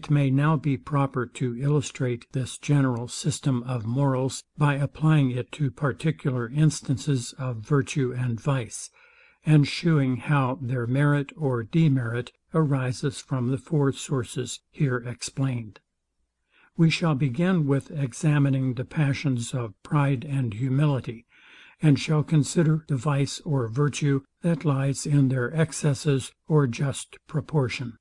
It may now be proper to illustrate this general system of morals by applying it to particular instances of virtue and vice, and shewing how their merit or demerit arises from the four sources here explained. We shall begin with examining the passions of pride and humility, and shall consider the vice or virtue that lies in their excesses or just proportion.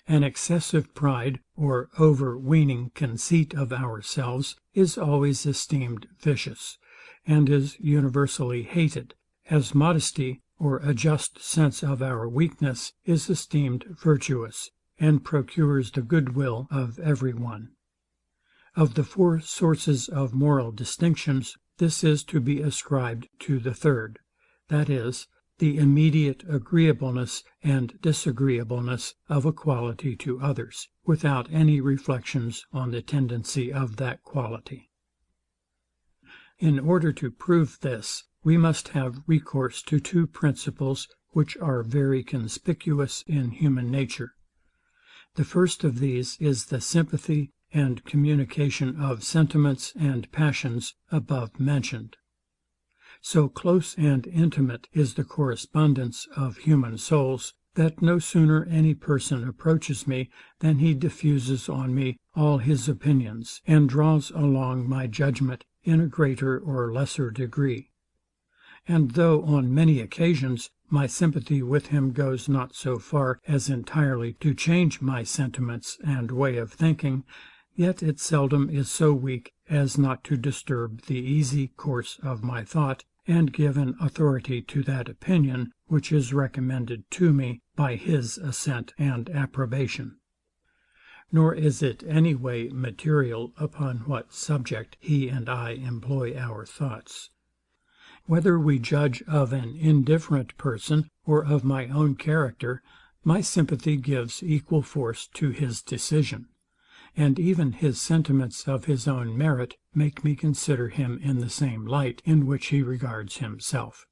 An excessive pride, or overweening conceit of ourselves, is always esteemed vicious, and is universally hated, as modesty, or a just sense of our weakness, is esteemed virtuous, and procures the goodwill of every one. Of the four sources of moral distinctions, this is to be ascribed to the third, that is, the immediate agreeableness and disagreeableness of a quality to others, without any reflections on the tendency of that quality. In order to prove this, we must have recourse to two principles which are very conspicuous in human nature. The first of these is the sympathy and communication of sentiments and passions above mentioned. So close and intimate is the correspondence of human souls, that no sooner any person approaches me than he diffuses on me all his opinions, and draws along my judgment in a greater or lesser degree. And though on many occasions my sympathy with him goes not so far as entirely to change my sentiments and way of thinking, yet it seldom is so weak as not to disturb the easy course of my thought, and give an authority to that opinion which is recommended to me by his assent and approbation. Nor is it any way material upon what subject he and I employ our thoughts. Whether we judge of an indifferent person or of my own character, my sympathy gives equal force to his decision, and even his sentiments of his own merit make me consider him in the same light in which he regards himself.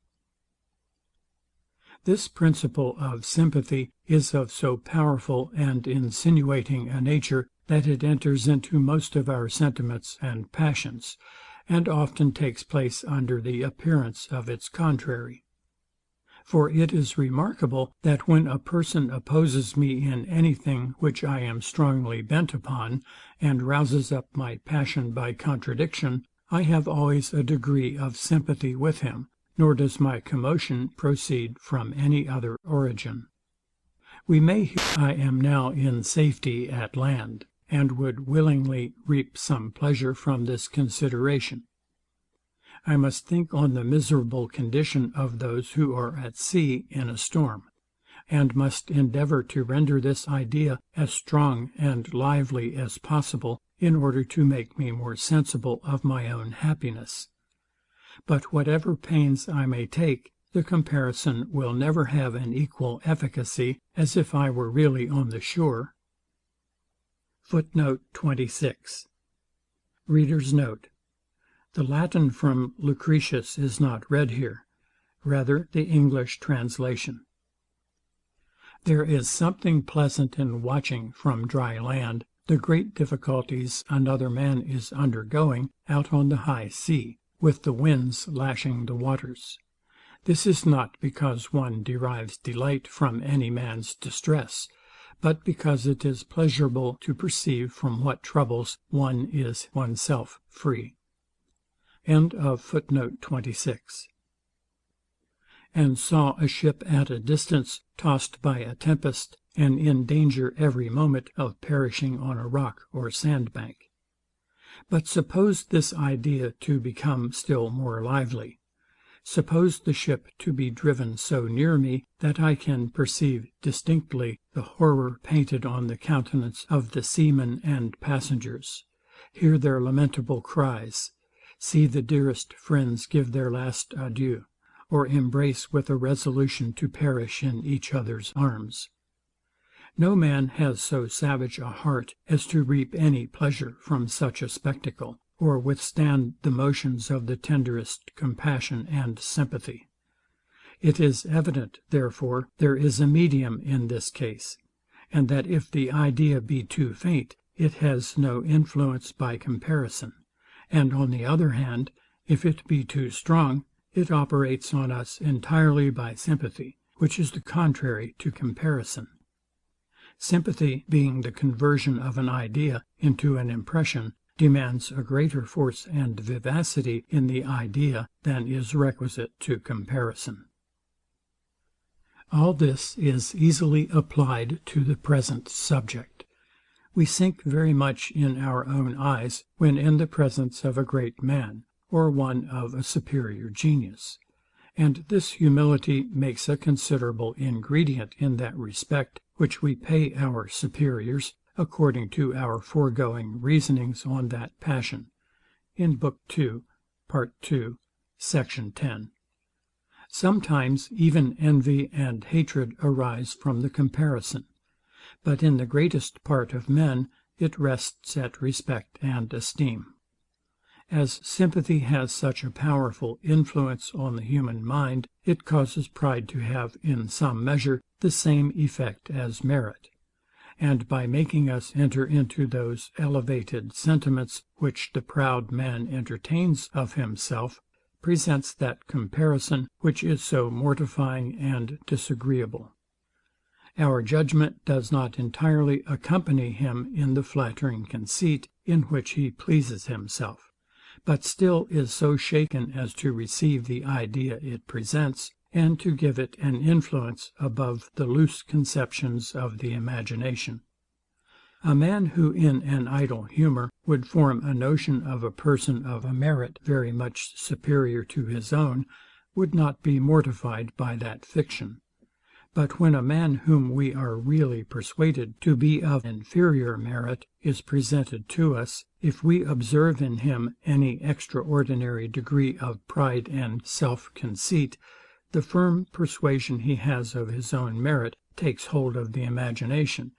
This principle of sympathy is of so powerful and insinuating a nature, that it enters into most of our sentiments and passions, and often takes place under the appearance of its contrary. For it is remarkable, that when a person opposes me in anything which I am strongly bent upon, and rouses up my passion by contradiction, I have always a degree of sympathy with him, nor does my commotion proceed from any other origin. We may hear I am now in safety at land, and would willingly reap some pleasure from this consideration. I must think on the miserable condition of those who are at sea in a storm, and must endeavour to render this idea as strong and lively as possible, in order to make me more sensible of my own happiness. But whatever pains I may take, the comparison will never have an equal efficacy as if I were really on the shore. Footnote 26. Reader's note. The Latin from Lucretius is not read here, rather the English translation. There is something pleasant in watching from dry land the great difficulties another man is undergoing out on the high sea, with the winds lashing the waters. This is not because one derives delight from any man's distress, but because it is pleasurable to perceive from what troubles one is oneself free. End of footnote 26. And saw a ship at a distance, tossed by a tempest, and in danger every moment of perishing on a rock or sandbank. But suppose this idea to become still more lively. Suppose the ship to be driven so near me, that I can perceive distinctly the horror painted on the countenance of the seamen and passengers, hear their lamentable cries, see the dearest friends give their last adieu, or embrace with a resolution to perish in each other's arms. No man has so savage a heart as to reap any pleasure from such a spectacle, or withstand the motions of the tenderest compassion and sympathy. It is evident, therefore, there is a medium in this case, and that if the idea be too faint, it has no influence by comparison; and on the other hand, if it be too strong, it operates on us entirely by sympathy, which is the contrary to comparison. Sympathy, being the conversion of an idea into an impression, demands a greater force and vivacity in the idea than is requisite to comparison. All this is easily applied to the present subject. We sink very much in our own eyes, when in the presence of a great man, or one of a superior genius; and this humility makes a considerable ingredient in that respect, which we pay our superiors, according to our foregoing reasonings on that passion. In Book 2, part 2, section 10. Sometimes even envy and hatred arise from the comparison; but in the greatest part of men it rests at respect and esteem. As sympathy has such a powerful influence on the human mind, it causes pride to have, in some measure, the same effect as merit; and by making us enter into those elevated sentiments, which the proud man entertains of himself, presents that comparison, which is so mortifying and disagreeable. Our judgment does not entirely accompany him in the flattering conceit, in which he pleases himself, but still is so shaken as to receive the idea it presents, and to give it an influence above the loose conceptions of the imagination. A man, who in an idle humour would form a notion of a person of a merit very much superior to his own, would not be mortified by that fiction. But when a man, whom we are really persuaded to be of inferior merit, is presented to us, if we observe in him any extraordinary degree of pride and self-conceit, the firm persuasion he has of his own merit takes hold of the imagination,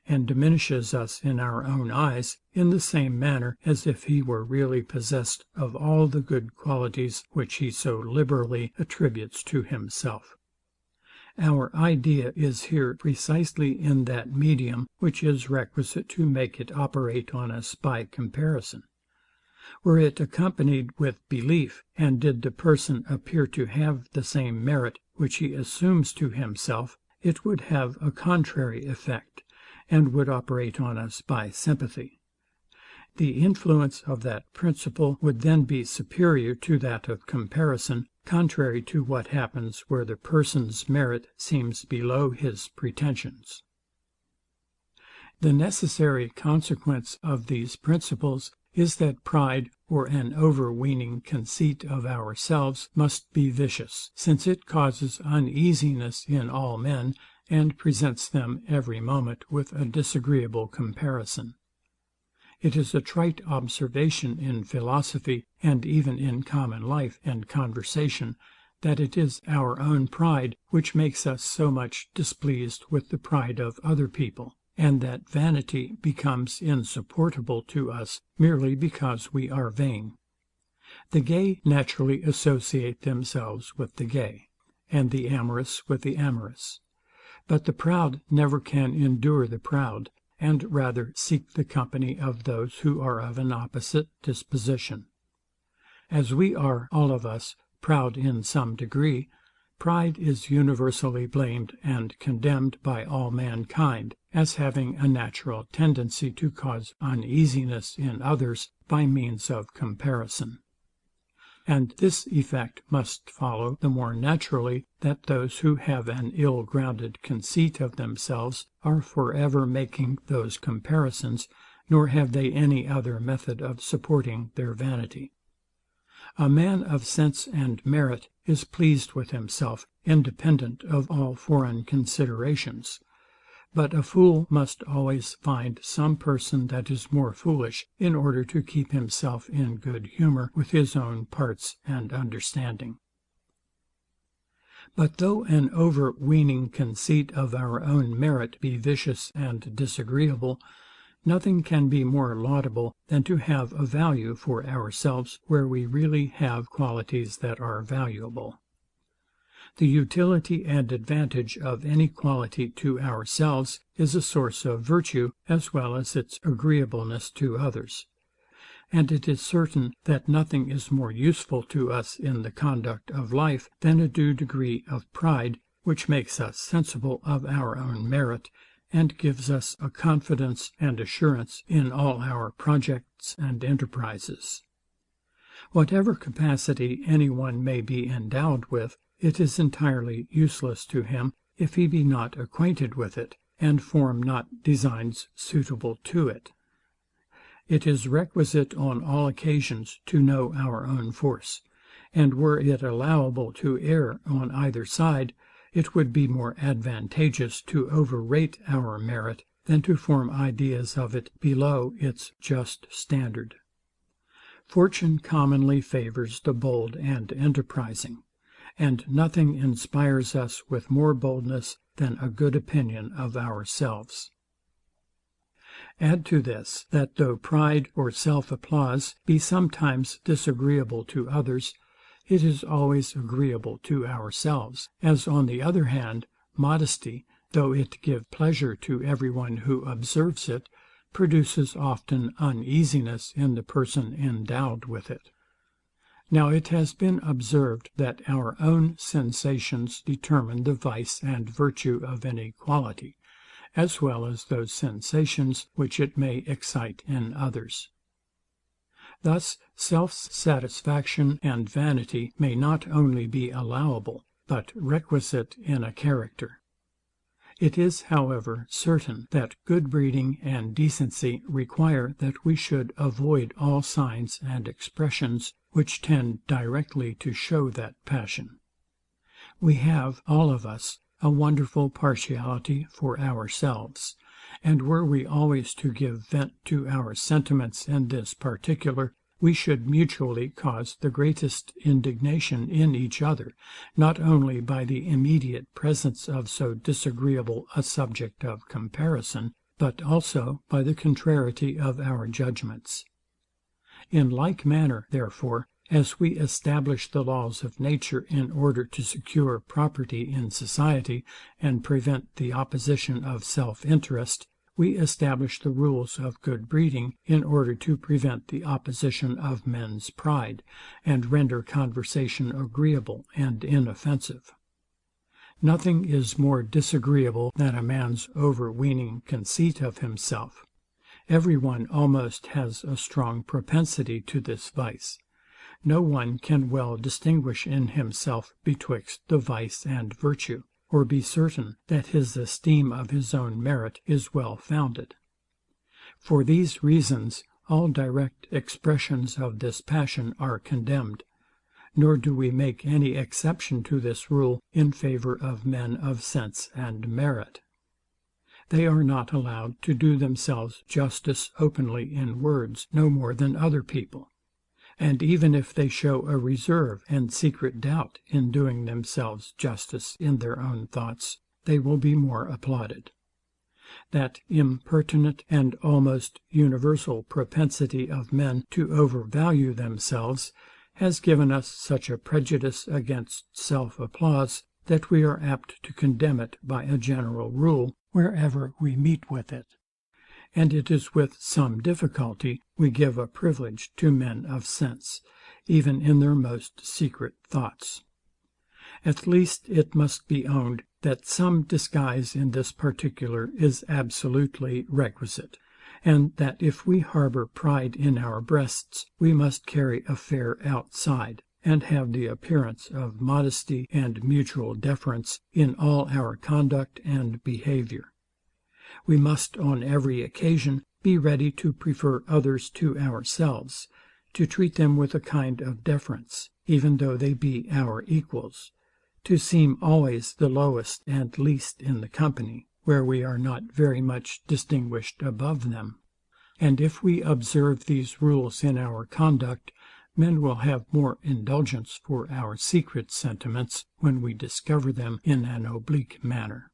and diminishes us in our own eyes, in the same manner as if he were really possessed of all the good qualities which he so liberally attributes to himself. Our idea is here precisely in that medium, which is requisite to make it operate on us by comparison. Were it accompanied with belief, and did the person appear to have the same merit which he assumes to himself, it would have a contrary effect, and would operate on us by sympathy. The influence of that principle would then be superior to that of comparison, contrary to what happens where the person's merit seems below his pretensions. The necessary consequence of these principles is that pride, or an overweening conceit of ourselves, must be vicious, since it causes uneasiness in all men, and presents them every moment with a disagreeable comparison. It is a trite observation in philosophy, and even in common life and conversation, that it is our own pride which makes us so much displeased with the pride of other people, and that vanity becomes insupportable to us merely because we are vain. The gay naturally associate themselves with the gay, and the amorous with the amorous; but the proud never can endure the proud, and rather seek the company of those who are of an opposite disposition. As we are, all of us, proud in some degree, pride is universally blamed and condemned by all mankind, as having a natural tendency to cause uneasiness in others by means of comparison. And this effect must follow the more naturally, that those who have an ill-grounded conceit of themselves are for ever making those comparisons, nor have they any other method of supporting their vanity. A man of sense and merit is pleased with himself, independent of all foreign considerations; but a fool must always find some person that is more foolish, in order to keep himself in good humour with his own parts and understanding. But though an overweening conceit of our own merit be vicious and disagreeable, nothing can be more laudable than to have a value for ourselves where we really have qualities that are valuable. The utility and advantage of any quality to ourselves is a source of virtue, as well as its agreeableness to others. And it is certain, that nothing is more useful to us in the conduct of life than a due degree of pride, which makes us sensible of our own merit, and gives us a confidence and assurance in all our projects and enterprises. Whatever capacity any one may be endowed with, it is entirely useless to him, if he be not acquainted with it, and form not designs suitable to it. It is requisite on all occasions to know our own force; and were it allowable to err on either side, it would be more advantageous to overrate our merit, than to form ideas of it below its just standard. Fortune commonly favours the bold and enterprising, and nothing inspires us with more boldness than a good opinion of ourselves. Add to this, that though pride or self-applause be sometimes disagreeable to others, it is always agreeable to ourselves; as on the other hand, modesty, though it give pleasure to every one who observes it, produces often uneasiness in the person endowed with it. Now it has been observed, that our own sensations determine the vice and virtue of any quality, as well as those sensations which it may excite in others. Thus self-satisfaction and vanity may not only be allowable, but requisite in a character. It is, however, certain, that good breeding and decency require that we should avoid all signs and expressions, which tend directly to show that passion. We have, all of us, a wonderful partiality for ourselves; and were we always to give vent to our sentiments in this particular, we should mutually cause the greatest indignation in each other, not only by the immediate presence of so disagreeable a subject of comparison, but also by the contrariety of our judgments. In like manner, therefore, as we establish the laws of nature in order to secure property in society, and prevent the opposition of self-interest, we establish the rules of good breeding in order to prevent the opposition of men's pride, and render conversation agreeable and inoffensive. Nothing is more disagreeable than a man's overweening conceit of himself. Every one almost has a strong propensity to this vice. No one can well distinguish in himself betwixt the vice and virtue, or be certain that his esteem of his own merit is well founded. For these reasons, all direct expressions of this passion are condemned, nor do we make any exception to this rule in favour of men of sense and merit. They are not allowed to do themselves justice openly in words, no more than other people; and even if they show a reserve and secret doubt in doing themselves justice in their own thoughts, they will be more applauded. That impertinent and almost universal propensity of men to overvalue themselves has given us such a prejudice against self-applause, that we are apt to condemn it by a general rule wherever we meet with it; and it is with some difficulty we give a privilege to men of sense, even in their most secret thoughts. At least it must be owned, that some disguise in this particular is absolutely requisite, and that if we harbour pride in our breasts, we must carry a fair outside, and have the appearance of modesty and mutual deference in all our conduct and behaviour. We must on every occasion be ready to prefer others to ourselves, to treat them with a kind of deference, even though they be our equals, to seem always the lowest and least in the company, where we are not very much distinguished above them. And if we observe these rules in our conduct, men will have more indulgence for our secret sentiments, when we discover them in an oblique manner.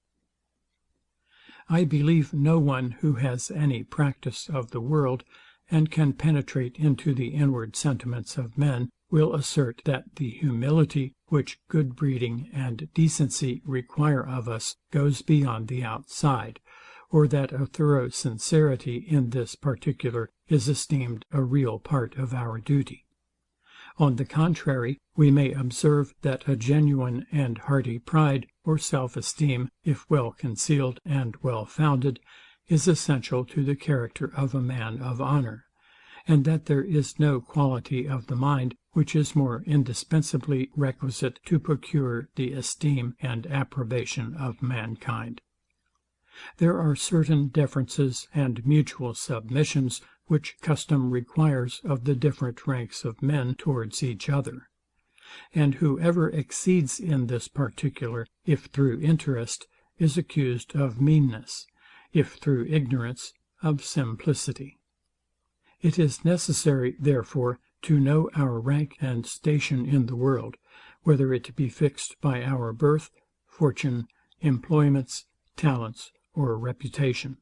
I believe no one, who has any practice of the world, and can penetrate into the inward sentiments of men, will assert that the humility which good breeding and decency require of us goes beyond the outside, or that a thorough sincerity in this particular is esteemed a real part of our duty. On the contrary, we may observe, that a genuine and hearty pride or self-esteem, if well concealed and well founded, is essential to the character of a man of honour, and that there is no quality of the mind which is more indispensably requisite to procure the esteem and approbation of mankind. There are certain deferences and mutual submissions, which custom requires of the different ranks of men towards each other; and whoever exceeds in this particular, if through interest, is accused of meanness, if through ignorance, of simplicity. It is necessary, therefore, to know our rank and station in the world, whether it be fixed by our birth, fortune, employments, talents, or reputation.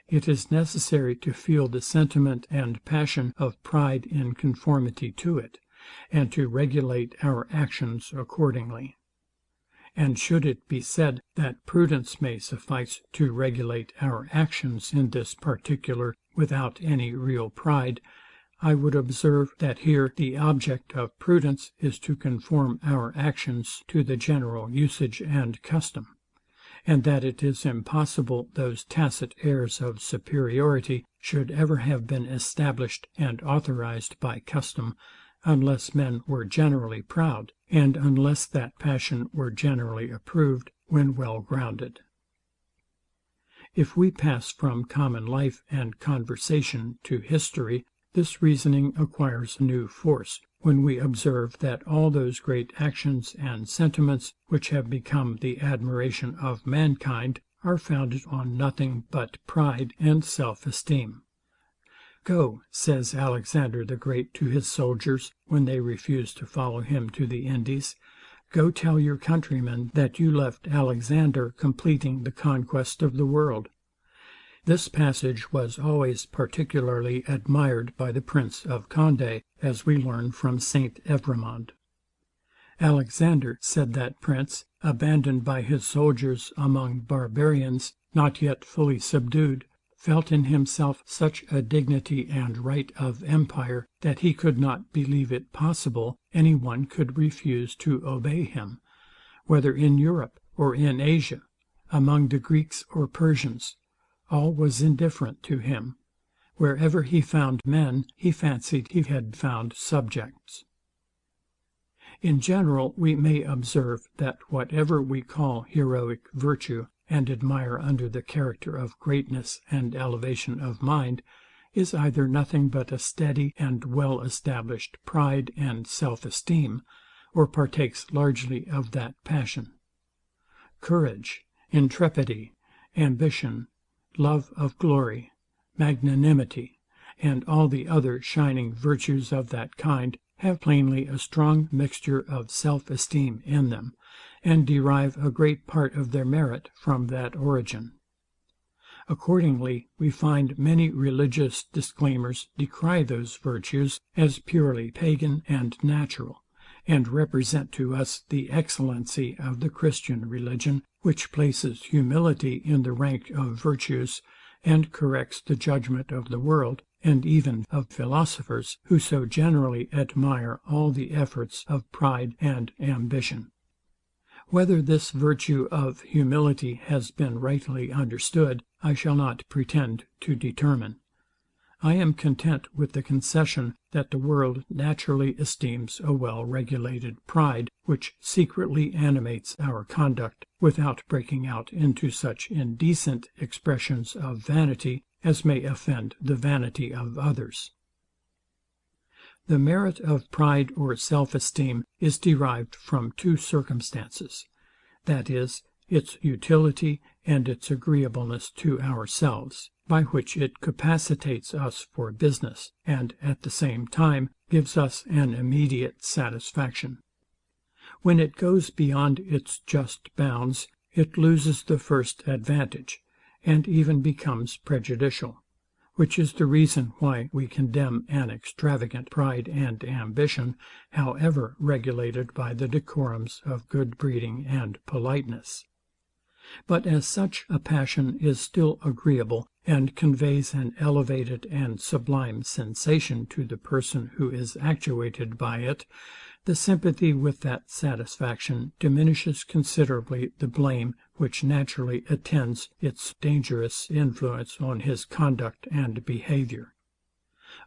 It is necessary to feel the sentiment and passion of pride in conformity to it, and to regulate our actions accordingly. And should it be said, that prudence may suffice to regulate our actions in this particular without any real pride, I would observe, that here the object of prudence is to conform our actions to the general usage and custom, and that it is impossible those tacit airs of superiority should ever have been established and authorized by custom, unless men were generally proud, and unless that passion were generally approved when well grounded. If we pass from common life and conversation to history, this reasoning acquires new force, when we observe, that all those great actions and sentiments, which have become the admiration of mankind, are founded on nothing but pride and self-esteem. Go, says Alexander the Great to his soldiers, when they refused to follow him to the Indies, go tell your countrymen that you left Alexander completing the conquest of the world. This passage was always particularly admired by the Prince of Condé, as we learn from Saint Evremond. Alexander, said that prince, abandoned by his soldiers among barbarians, not yet fully subdued, felt in himself such a dignity and right of empire, that he could not believe it possible any one could refuse to obey him, whether in Europe or in Asia, among the Greeks or Persians. All was indifferent to him. Wherever he found men, he fancied he had found subjects. In general, we may observe, that whatever we call heroic virtue, and admire under the character of greatness and elevation of mind, is either nothing but a steady and well-established pride and self-esteem, or partakes largely of that passion. Courage, intrepidity, ambition, love of glory, magnanimity, and all the other shining virtues of that kind, have plainly a strong mixture of self-esteem in them, and derive a great part of their merit from that origin. Accordingly, we find many religious disclaimers decry those virtues as purely pagan and natural, and represent to us the excellency of the Christian religion, which places humility in the rank of virtues, and corrects the judgment of the world, and even of philosophers, who so generally admire all the efforts of pride and ambition. Whether this virtue of humility has been rightly understood, I shall not pretend to determine. I am content with the concession, that the world naturally esteems a well-regulated pride, which secretly animates our conduct, without breaking out into such indecent expressions of vanity as may offend the vanity of others. The merit of pride or self-esteem is derived from two circumstances, that is, its utility and its agreeableness to ourselves, by which it capacitates us for business, and at the same time gives us an immediate satisfaction. When it goes beyond its just bounds, it loses the first advantage, and even becomes prejudicial, which is the reason why we condemn an extravagant pride and ambition, however regulated by the decorums of good breeding and politeness. But as such a passion is still agreeable, and conveys an elevated and sublime sensation to the person who is actuated by it, the sympathy with that satisfaction diminishes considerably the blame which naturally attends its dangerous influence on his conduct and behaviour.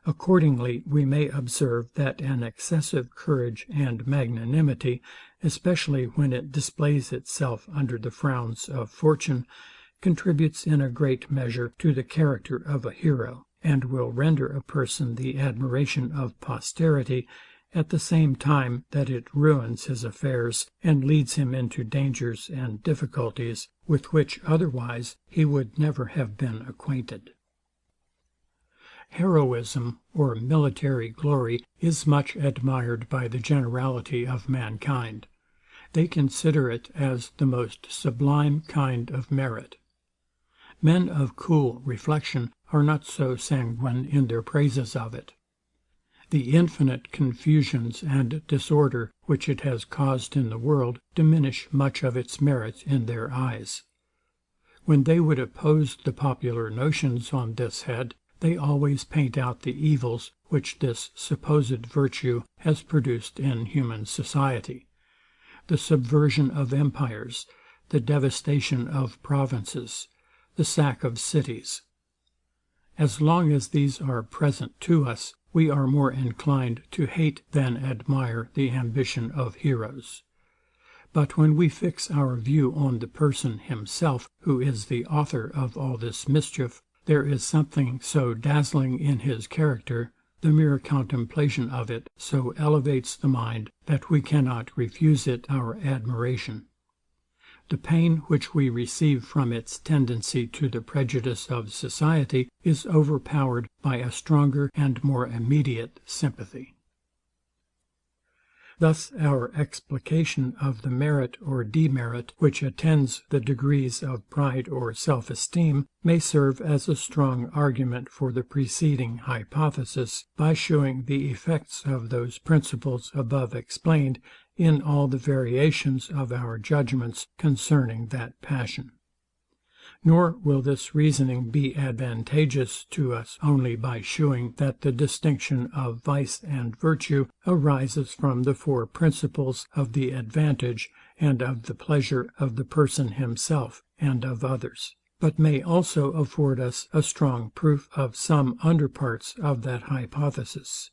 Accordingly, we may observe, that an excessive courage and magnanimity, especially when it displays itself under the frowns of fortune, contributes in a great measure to the character of a hero, and will render a person the admiration of posterity, at the same time that it ruins his affairs, and leads him into dangers and difficulties with which otherwise he would never have been acquainted. Heroism, or military glory, is much admired by the generality of mankind. They consider it as the most sublime kind of merit. Men of cool reflection are not so sanguine in their praises of it. The infinite confusions and disorder, which it has caused in the world, diminish much of its merit in their eyes. When they would oppose the popular notions on this head, they always paint out the evils which this supposed virtue has produced in human society. The subversion of empires, the devastation of provinces, the sack of cities. As long as these are present to us, we are more inclined to hate than admire the ambition of heroes. But when we fix our view on the person himself, who is the author of all this mischief, there is something so dazzling in his character, the mere contemplation of it so elevates the mind, that we cannot refuse it our admiration. The pain which we receive from its tendency to the prejudice of society is overpowered by a stronger and more immediate sympathy. Thus our explication of the merit or demerit, which attends the degrees of pride or self-esteem, may serve as a strong argument for the preceding hypothesis, by shewing the effects of those principles above explained in all the variations of our judgments concerning that passion. Nor will this reasoning be advantageous to us only by shewing that the distinction of vice and virtue arises from the four principles of the advantage and of the pleasure of the person himself and of others, but may also afford us a strong proof of some under parts of that hypothesis.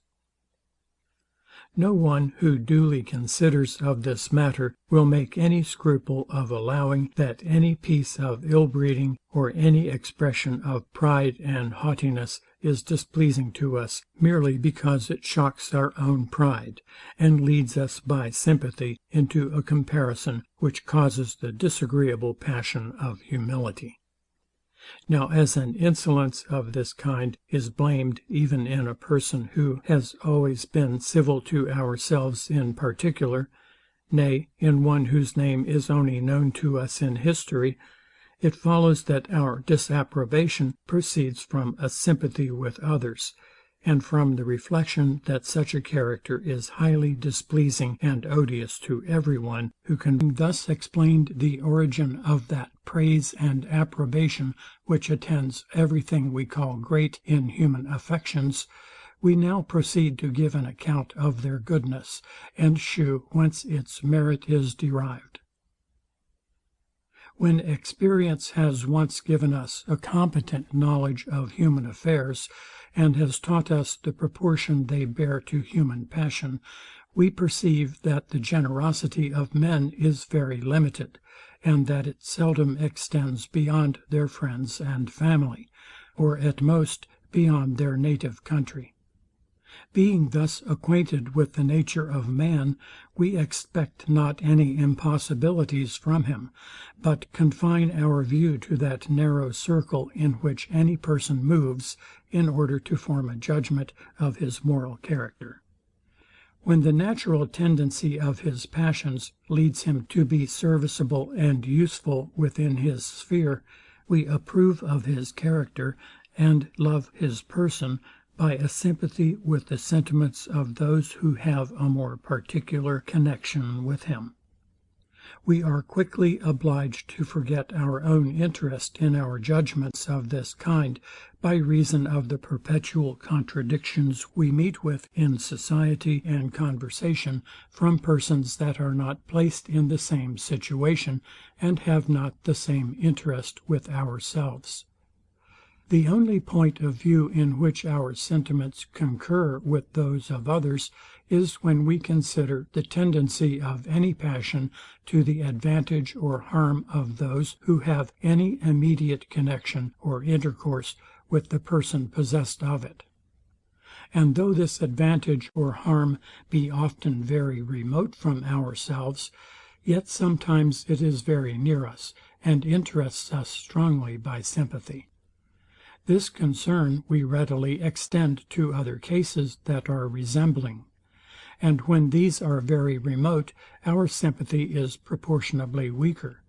No one, who duly considers of this matter, will make any scruple of allowing, that any piece of ill-breeding, or any expression of pride and haughtiness, is displeasing to us, merely because it shocks our own pride, and leads us by sympathy into a comparison which causes the disagreeable passion of humility. Now, as an insolence of this kind is blamed even in a person who has always been civil to ourselves in particular, nay, in one whose name is only known to us in history, it follows that our disapprobation proceeds from a sympathy with others, and from the reflection that such a character is highly displeasing and odious to every one, who can thus explain the origin of that praise and approbation which attends everything we call great in human affections. We now proceed to give an account of their goodness, and shew whence its merit is derived. When experience has once given us a competent knowledge of human affairs, and has taught us the proportion they bear to human passion, we perceive that the generosity of men is very limited, and that it seldom extends beyond their friends and family, or at most beyond their native country. Being thus acquainted with the nature of man, we expect not any impossibilities from him, but confine our view to that narrow circle in which any person moves, in order to form a judgment of his moral character. When the natural tendency of his passions leads him to be serviceable and useful within his sphere, we approve of his character, and love his person by a sympathy with the sentiments of those who have a more particular connexion with him. We are quickly obliged to forget our own interest in our judgments of this kind, by reason of the perpetual contradictions we meet with in society and conversation from persons that are not placed in the same situation, and have not the same interest with ourselves. The only point of view in which our sentiments concur with those of others is when we consider the tendency of any passion to the advantage or harm of those who have any immediate connexion or intercourse with the person possessed of it. And though this advantage or harm be often very remote from ourselves, yet sometimes it is very near us, and interests us strongly by sympathy. This concern we readily extend to other cases that are resembling; and when these are very remote, our sympathy is proportionably weaker,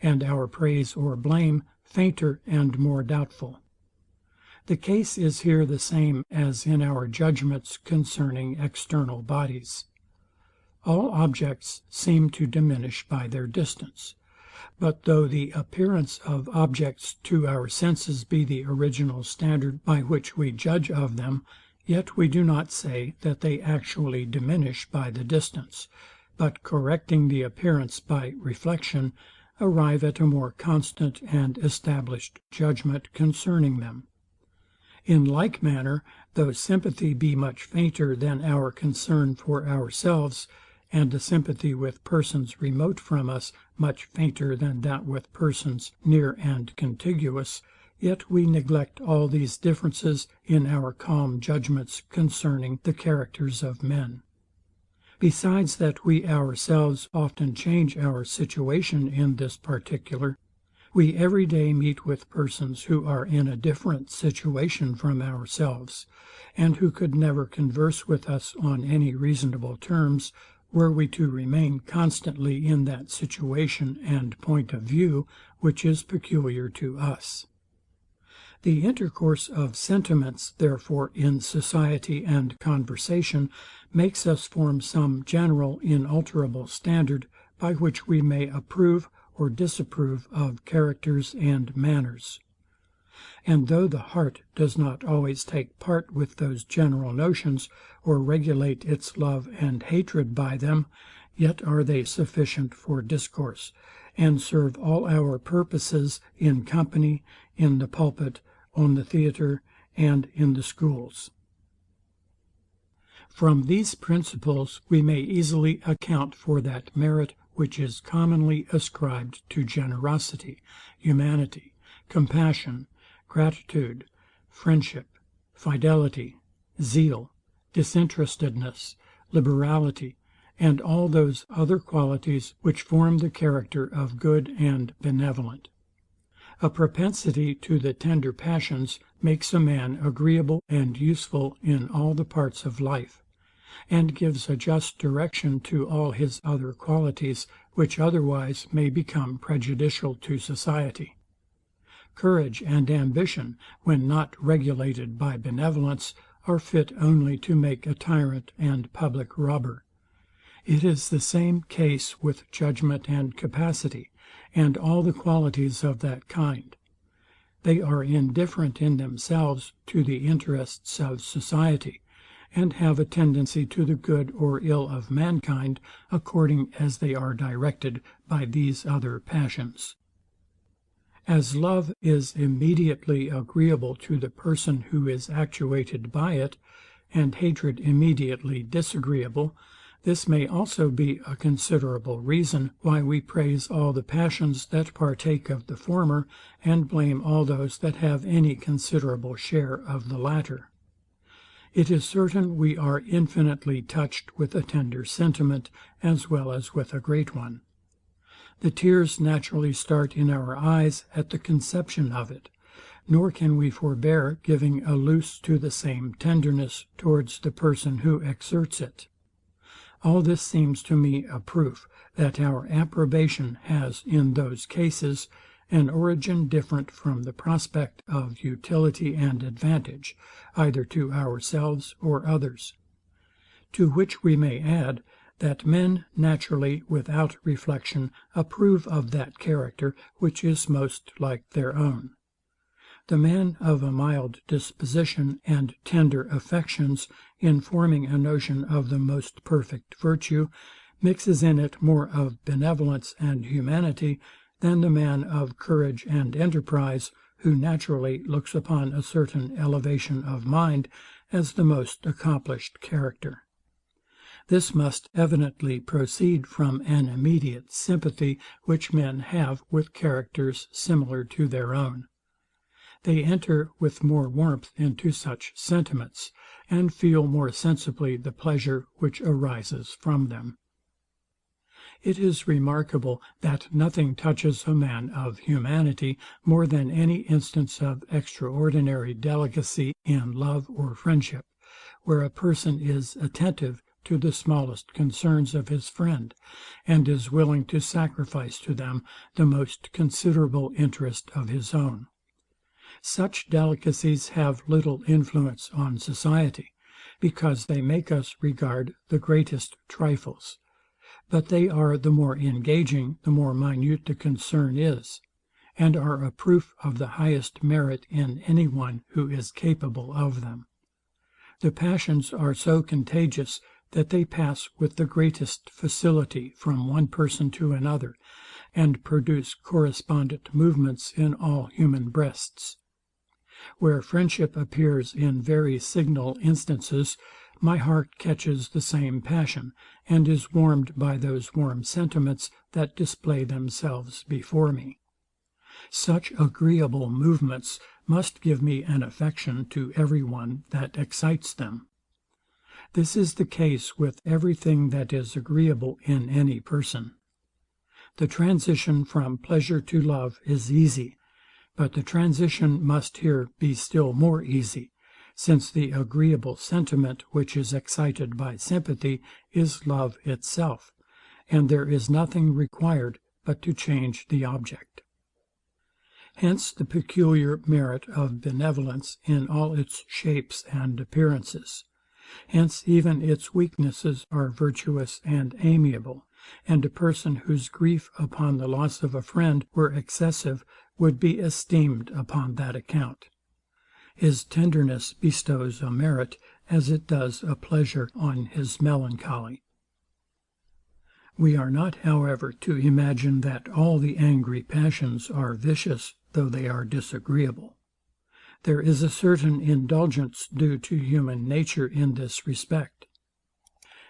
and our praise or blame fainter and more doubtful. The case is here the same as in our judgments concerning external bodies. All objects seem to diminish by their distance. But though the appearance of objects to our senses be the original standard by which we judge of them, yet we do not say that they actually diminish by the distance, but correcting the appearance by reflection, arrive at a more constant and established judgment concerning them. In like manner, though sympathy be much fainter than our concern for ourselves, and a sympathy with persons remote from us much fainter than that with persons near and contiguous, yet we neglect all these differences in our calm judgments concerning the characters of men. Besides that we ourselves often change our situation in this particular, we every day meet with persons who are in a different situation from ourselves, and who could never converse with us on any reasonable terms, were we to remain constantly in that situation and point of view, which is peculiar to us. The intercourse of sentiments, therefore, in society and conversation, makes us form some general inalterable standard, by which we may approve or disapprove of characters and manners. And though the heart does not always take part with those general notions, or regulate its love and hatred by them, yet are they sufficient for discourse, and serve all our purposes in company, in the pulpit, on the theatre, and in the schools. From these principles we may easily account for that merit which is commonly ascribed to generosity, humanity, compassion, gratitude, friendship, fidelity, zeal, disinterestedness, liberality, and all those other qualities which form the character of good and benevolent. A propensity to the tender passions makes a man agreeable and useful in all the parts of life, and gives a just direction to all his other qualities, which otherwise may become prejudicial to society. Courage and ambition, when not regulated by benevolence, are fit only to make a tyrant and public robber. It is the same case with judgment and capacity, and all the qualities of that kind. They are indifferent in themselves to the interests of society, and have a tendency to the good or ill of mankind, according as they are directed by these other passions. As love is immediately agreeable to the person who is actuated by it, and hatred immediately disagreeable, this may also be a considerable reason why we praise all the passions that partake of the former, and blame all those that have any considerable share of the latter. It is certain we are infinitely touched with a tender sentiment, as well as with a great one. The tears naturally start in our eyes at the conception of it, nor can we forbear giving a loose to the same tenderness towards the person who exerts it. All this seems to me a proof, that our approbation has, in those cases, an origin different from the prospect of utility and advantage, either to ourselves or others. To which we may add, that men naturally, without reflection, approve of that character, which is most like their own. The man of a mild disposition and tender affections, in forming a notion of the most perfect virtue, mixes in it more of benevolence and humanity than the man of courage and enterprise, who naturally looks upon a certain elevation of mind as the most accomplished character. This must evidently proceed from an immediate sympathy, which men have with characters similar to their own. They enter with more warmth into such sentiments, and feel more sensibly the pleasure which arises from them. It is remarkable, that nothing touches a man of humanity more than any instance of extraordinary delicacy in love or friendship, where a person is attentive to the smallest concerns of his friend, and is willing to sacrifice to them the most considerable interest of his own. Such delicacies have little influence on society, because they make us regard the greatest trifles; but they are the more engaging, the more minute the concern is, and are a proof of the highest merit in any one who is capable of them. The passions are so contagious, that they pass with the greatest facility from one person to another, and produce correspondent movements in all human breasts. Where friendship appears in very signal instances, my heart catches the same passion, and is warmed by those warm sentiments that display themselves before me. Such agreeable movements must give me an affection to every one that excites them. This is the case with everything that is agreeable in any person. The transition from pleasure to love is easy, but the transition must here be still more easy, since the agreeable sentiment, which is excited by sympathy, is love itself, and there is nothing required but to change the object. Hence the peculiar merit of benevolence in all its shapes and appearances. Hence even its weaknesses are virtuous and amiable, and a person whose grief upon the loss of a friend were excessive would be esteemed upon that account. His tenderness bestows a merit, as it does a pleasure, on his melancholy. We are not, however, to imagine that all the angry passions are vicious, though they are disagreeable. There is a certain indulgence due to human nature in this respect.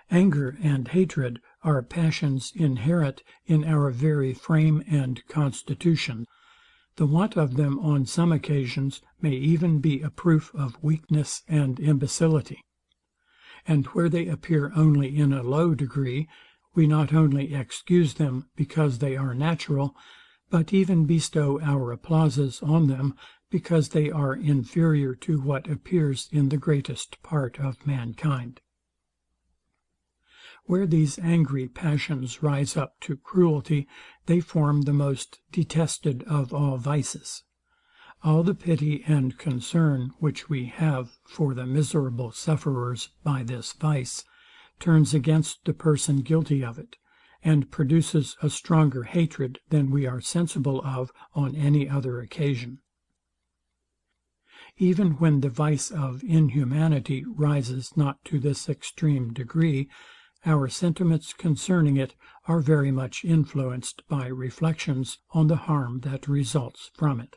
Anger and hatred are passions inherent in our very frame and constitution. The want of them on some occasions may even be a proof of weakness and imbecility. And where they appear only in a low degree, we not only excuse them because they are natural, but even bestow our applauses on them, because they are inferior to what appears in the greatest part of mankind. Where these angry passions rise up to cruelty, they form the most detested of all vices. All the pity and concern, which we have for the miserable sufferers by this vice, turns against the person guilty of it, and produces a stronger hatred than we are sensible of on any other occasion. Even when the vice of inhumanity rises not to this extreme degree, our sentiments concerning it are very much influenced by reflections on the harm that results from it.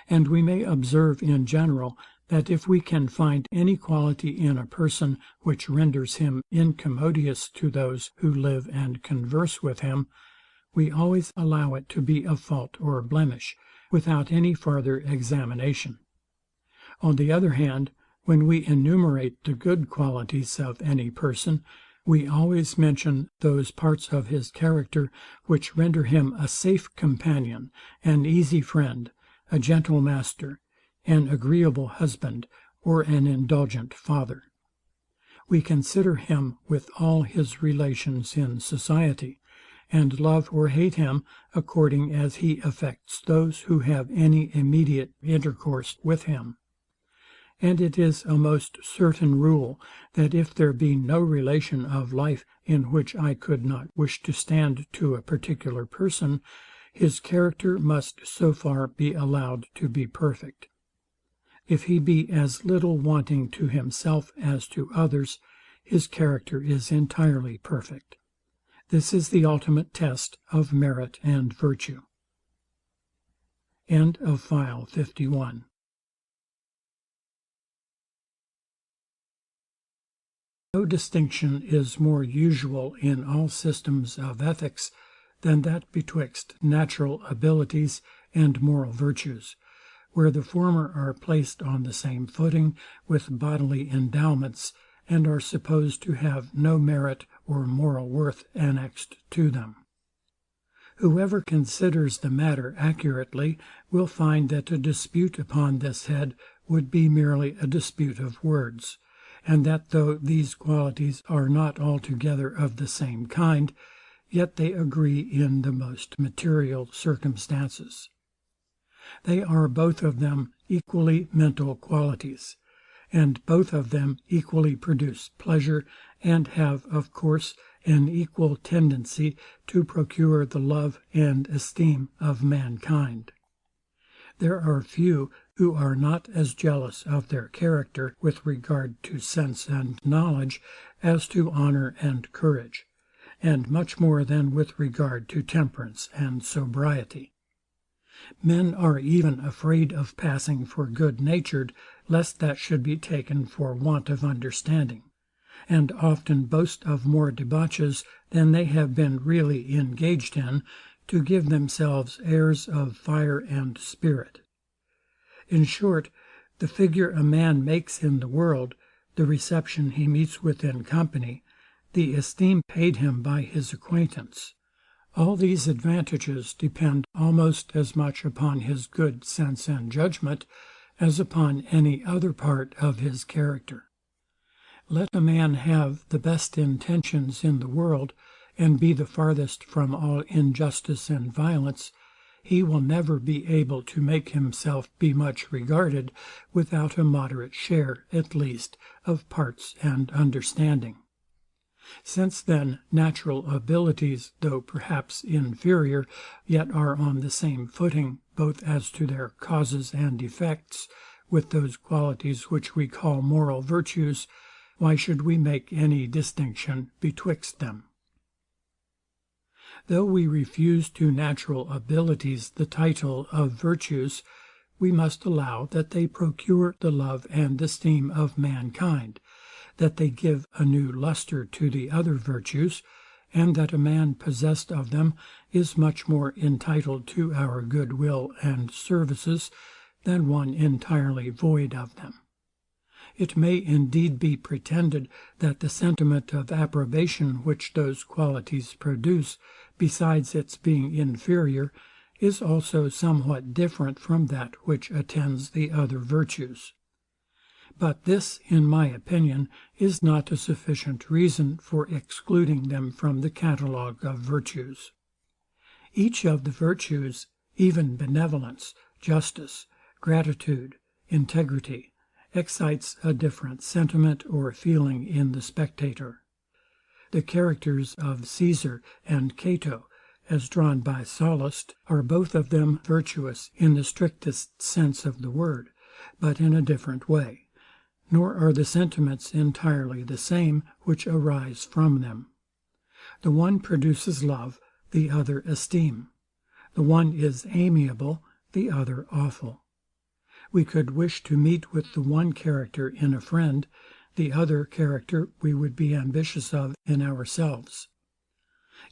And we may observe in general, that if we can find any quality in a person, which renders him incommodious to those who live and converse with him, we always allow it to be a fault or blemish, without any farther examination. On the other hand, when we enumerate the good qualities of any person, we always mention those parts of his character which render him a safe companion, an easy friend, a gentle master, an agreeable husband, or an indulgent father. We consider him with all his relations in society, and love or hate him according as he affects those who have any immediate intercourse with him. And it is a most certain rule, that if there be no relation of life in which I could not wish to stand to a particular person, his character must so far be allowed to be perfect. If he be as little wanting to himself as to others, his character is entirely perfect. This is the ultimate test of merit and virtue. End of File 51. No distinction is more usual in all systems of ethics than that betwixt natural abilities and moral virtues, where the former are placed on the same footing with bodily endowments, and are supposed to have no merit or moral worth annexed to them. Whoever considers the matter accurately will find that a dispute upon this head would be merely a dispute of words, and that though these qualities are not altogether of the same kind, yet they agree in the most material circumstances. They are both of them equally mental qualities, and both of them equally produce pleasure, and have, of course, an equal tendency to procure the love and esteem of mankind. There are few who are not as jealous of their character with regard to sense and knowledge as to honour and courage, and much more than with regard to temperance and sobriety. Men are even afraid of passing for good-natured, lest that should be taken for want of understanding, and often boast of more debauches than they have been really engaged in, to give themselves airs of fire and spirit. In short, the figure a man makes in the world, the reception he meets with in company, the esteem paid him by his acquaintance, all these advantages depend almost as much upon his good sense and judgment as upon any other part of his character. Let a man have the best intentions in the world, and be the farthest from all injustice and violence, he will never be able to make himself be much regarded without a moderate share, at least, of parts and understanding. Since then natural abilities, though perhaps inferior, yet are on the same footing, both as to their causes and effects, with those qualities which we call moral virtues, why should we make any distinction betwixt them? Though we refuse to natural abilities the title of virtues, we must allow that they procure the love and esteem of mankind, that they give a new lustre to the other virtues, and that a man possessed of them is much more entitled to our good will and services than one entirely void of them. It may indeed be pretended, that the sentiment of approbation which those qualities produce, besides its being inferior, is also somewhat different from that which attends the other virtues. But this, in my opinion, is not a sufficient reason for excluding them from the catalogue of virtues. Each of the virtues, even benevolence, justice, gratitude, integrity, excites a different sentiment or feeling in the spectator. The characters of Caesar and Cato, as drawn by Sallust, are both of them virtuous in the strictest sense of the word, but in a different way. Nor are the sentiments entirely the same which arise from them. The one produces love, the other esteem. The one is amiable, the other awful. We could wish to meet with the one character in a friend, the other character we would be ambitious of in ourselves.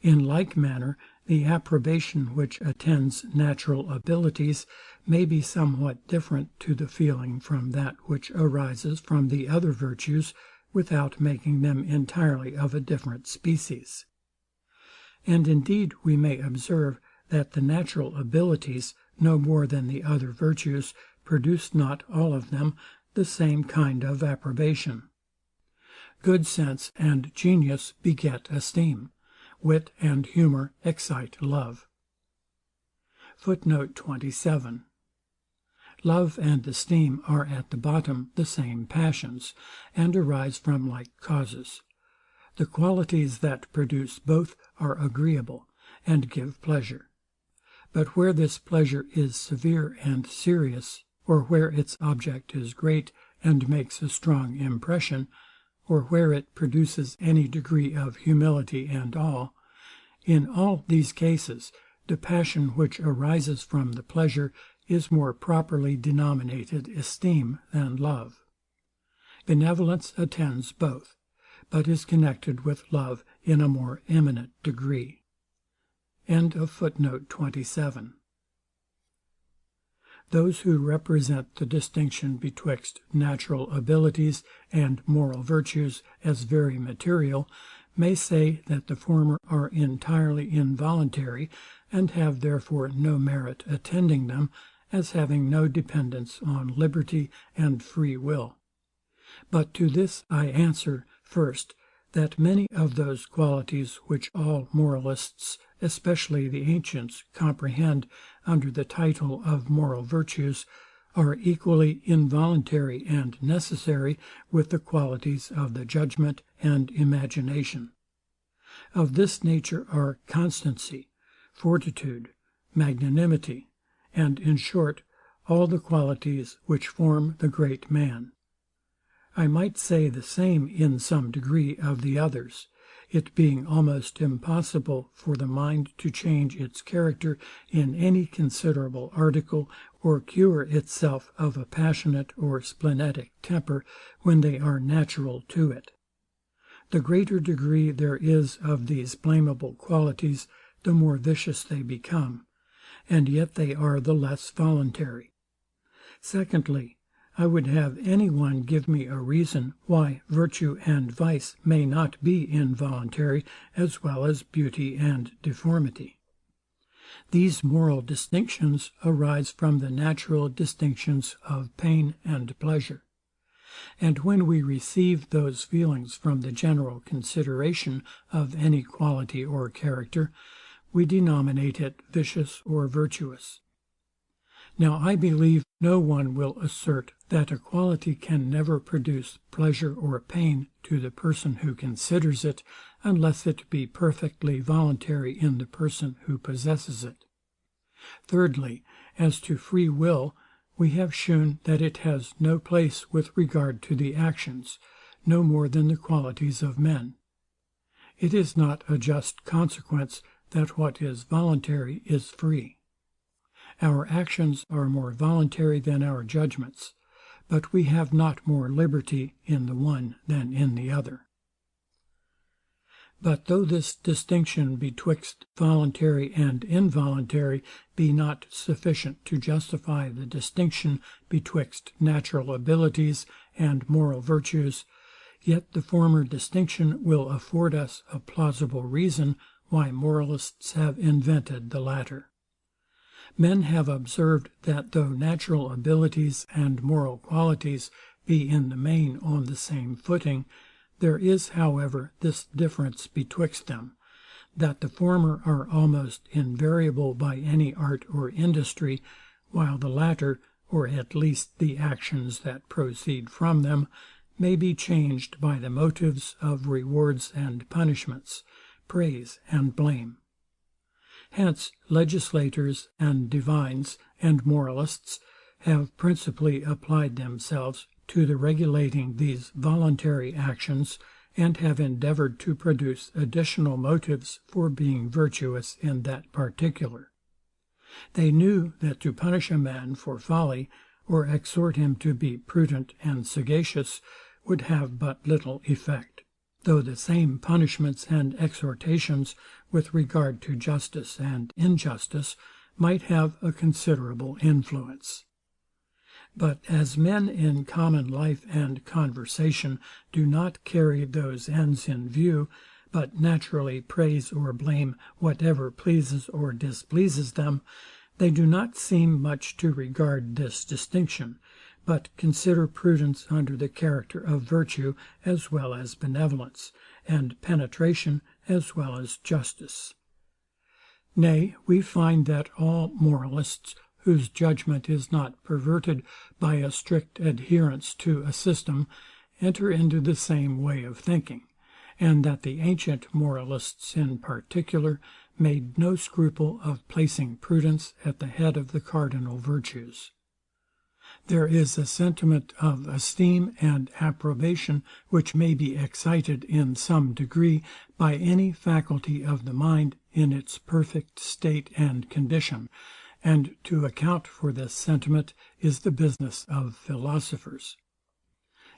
In like manner, the approbation which attends natural abilities may be somewhat different to the feeling from that which arises from the other virtues, without making them entirely of a different species. And indeed we may observe, that the natural abilities, no more than the other virtues, produce not all of them the same kind of approbation. Good sense and genius beget esteem, wit and humour excite love. Footnote 27. Love and esteem are at the bottom the same passions, and arise from like causes. The qualities that produce both are agreeable, and give pleasure. But where this pleasure is severe and serious, or where its object is great, and makes a strong impression, or where it produces any degree of humility and awe, in all these cases, the passion which arises from the pleasure is more properly denominated esteem than love. Benevolence attends both, but is connected with love in a more eminent degree. End of footnote 27. Those who represent the distinction betwixt natural abilities and moral virtues as very material, may say that the former are entirely involuntary, and have therefore no merit attending them, as having no dependence on liberty and free will. But to this I answer, first, that many of those qualities which all moralists, especially the ancients, comprehend under the title of moral virtues, are equally involuntary and necessary with the qualities of the judgment and imagination. Of this nature are constancy, fortitude, magnanimity, and, in short, all the qualities which form the great man. I might say the same in some degree of the others, it being almost impossible for the mind to change its character in any considerable article, or cure itself of a passionate or splenetic temper, when they are natural to it. The greater degree there is of these blamable qualities, the more vicious they become, and yet they are the less voluntary. Secondly, I would have any one give me a reason why virtue and vice may not be involuntary, as well as beauty and deformity. These moral distinctions arise from the natural distinctions of pain and pleasure. And when we receive those feelings from the general consideration of any quality or character, we denominate it vicious or virtuous. Now I believe no one will assert that a quality can never produce pleasure or pain to the person who considers it, unless it be perfectly voluntary in the person who possesses it. Thirdly, as to free will, we have shewn that it has no place with regard to the actions, no more than the qualities of men. It is not a just consequence that what is voluntary is free. Our actions are more voluntary than our judgments, but we have not more liberty in the one than in the other. But though this distinction betwixt voluntary and involuntary be not sufficient to justify the distinction betwixt natural abilities and moral virtues, yet the former distinction will afford us a plausible reason why moralists have invented the latter. Men have observed that though natural abilities and moral qualities be in the main on the same footing, there is, however, this difference betwixt them, that the former are almost invariable by any art or industry, while the latter, or at least the actions that proceed from them, may be changed by the motives of rewards and punishments, praise and blame. Hence legislators and divines and moralists have principally applied themselves to the regulating these voluntary actions, and have endeavoured to produce additional motives for being virtuous in that particular. They knew that to punish a man for folly, or exhort him to be prudent and sagacious, would have but little effect, though the same punishments and exhortations with regard to justice and injustice might have a considerable influence. But as men in common life and conversation do not carry those ends in view, but naturally praise or blame whatever pleases or displeases them, they do not seem much to regard this distinction, but consider prudence under the character of virtue as well as benevolence, and penetration as well as justice. Nay, we find that all moralists, whose judgment is not perverted by a strict adherence to a system, enter into the same way of thinking, and that the ancient moralists in particular made no scruple of placing prudence at the head of the cardinal virtues. There is a sentiment of esteem and approbation, which may be excited in some degree by any faculty of the mind in its perfect state and condition, and to account for this sentiment is the business of philosophers.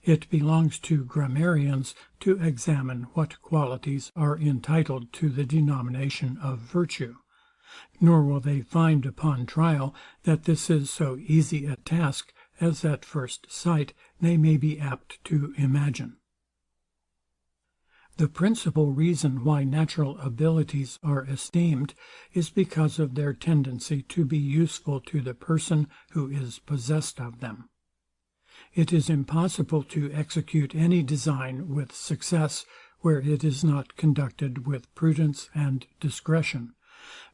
It belongs to grammarians to examine what qualities are entitled to the denomination of virtue; nor will they find upon trial, that this is so easy a task as at first sight they may be apt to imagine. The principal reason why natural abilities are esteemed is because of their tendency to be useful to the person who is possessed of them. It is impossible to execute any design with success where it is not conducted with prudence and discretion,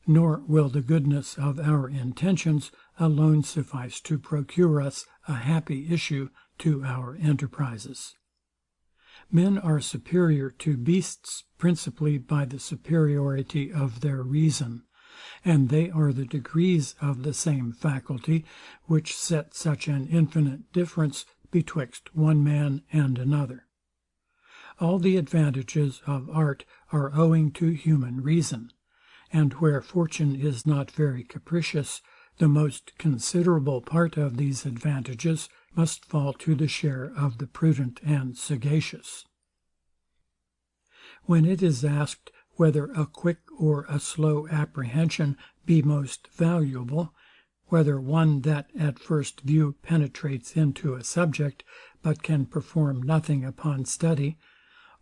nor will the goodness of our intentions alone suffice to procure us a happy issue to our enterprises. Men are superior to beasts principally by the superiority of their reason, and they are the degrees of the same faculty, which set such an infinite difference betwixt one man and another. All the advantages of art are owing to human reason, and where fortune is not very capricious, the most considerable part of these advantages must fall to the share of the prudent and sagacious. When it is asked, whether a quick or a slow apprehension be most valuable, whether one that at first view penetrates into a subject, but can perform nothing upon study,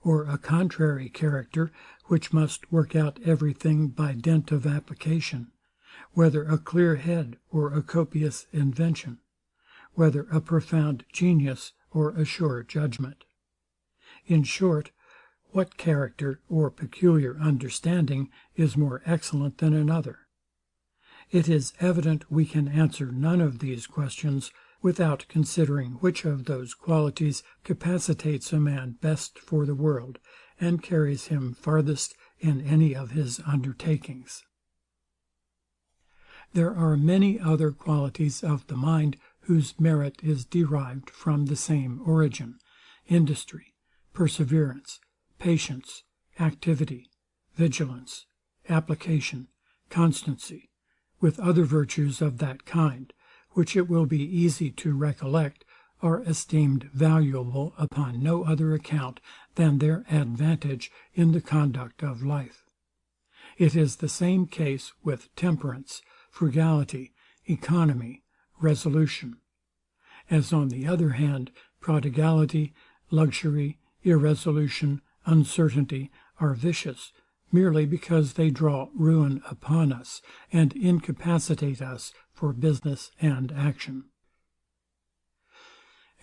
or a contrary character, which must work out everything by dint of application, whether a clear head or a copious invention, whether a profound genius or a sure judgment; in short, what character or peculiar understanding is more excellent than another? It is evident we can answer none of these questions without considering which of those qualities capacitates a man best for the world, and carries him farthest in any of his undertakings. There are many other qualities of the mind, whose merit is derived from the same origin: industry, perseverance, patience, activity, vigilance, application, constancy, with other virtues of that kind, which it will be easy to recollect, are esteemed valuable upon no other account than their advantage in the conduct of life. It is the same case with temperance, frugality, economy, resolution; as on the other hand, prodigality, luxury, irresolution, uncertainty are vicious, merely because they draw ruin upon us, and incapacitate us for business and action.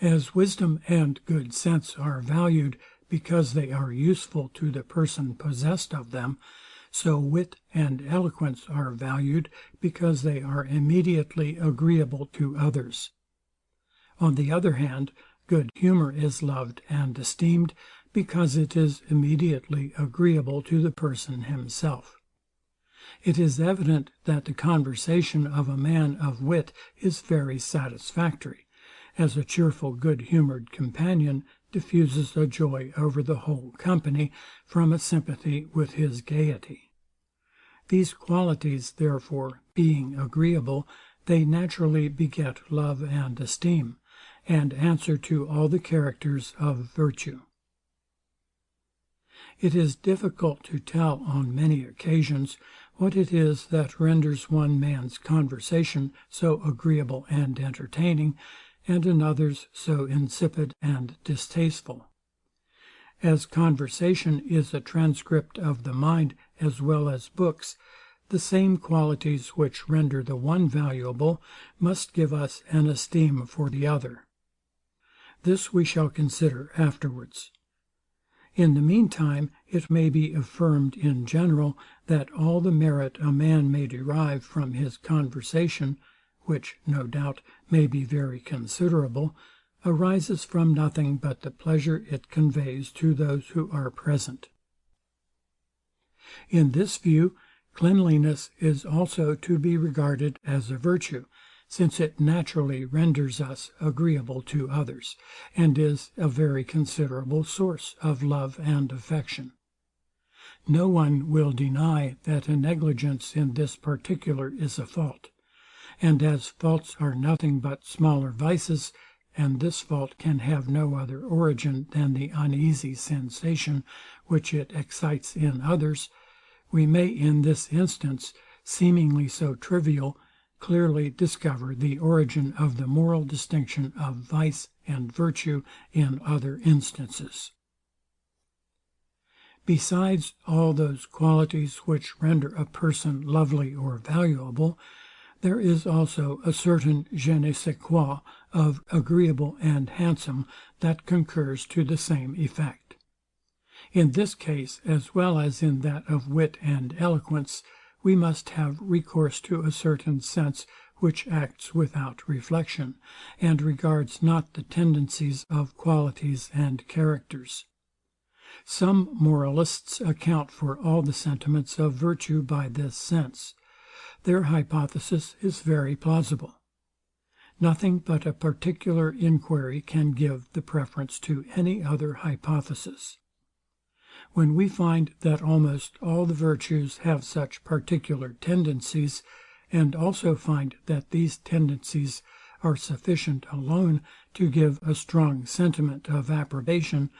As wisdom and good sense are valued, because they are useful to the person possessed of them, so wit and eloquence are valued, because they are immediately agreeable to others. On the other hand, good humour is loved and esteemed, because it is immediately agreeable to the person himself. It is evident, that the conversation of a man of wit is very satisfactory, as a cheerful good-humoured companion diffuses a joy over the whole company from a sympathy with his gaiety. These qualities, therefore, being agreeable, they naturally beget love and esteem, and answer to all the characters of virtue. It is difficult to tell on many occasions what it is that renders one man's conversation so agreeable and entertaining, and another's so insipid and distasteful. As conversation is a transcript of the mind as well as books, the same qualities which render the one valuable must give us an esteem for the other. This we shall consider afterwards. In the meantime, it may be affirmed in general, that all the merit a man may derive from his conversation, which, no doubt, may be very considerable, arises from nothing but the pleasure it conveys to those who are present. In this view, cleanliness is also to be regarded as a virtue, since it naturally renders us agreeable to others, and is a very considerable source of love and affection. No one will deny that a negligence in this particular is a fault; and as faults are nothing but smaller vices, and this fault can have no other origin than the uneasy sensation, which it excites in others, we may in this instance, seemingly so trivial, clearly discover the origin of the moral distinction of vice and virtue in other instances. Besides all those qualities which render a person lovely or valuable, there is also a certain je ne sais quoi of agreeable and handsome, that concurs to the same effect. In this case, as well as in that of wit and eloquence, we must have recourse to a certain sense, which acts without reflection, and regards not the tendencies of qualities and characters. Some moralists account for all the sentiments of virtue by this sense. Their hypothesis is very plausible. Nothing but a particular inquiry can give the preference to any other hypothesis. When we find that almost all the virtues have such particular tendencies, and also find that these tendencies are sufficient alone to give a strong sentiment of approbation,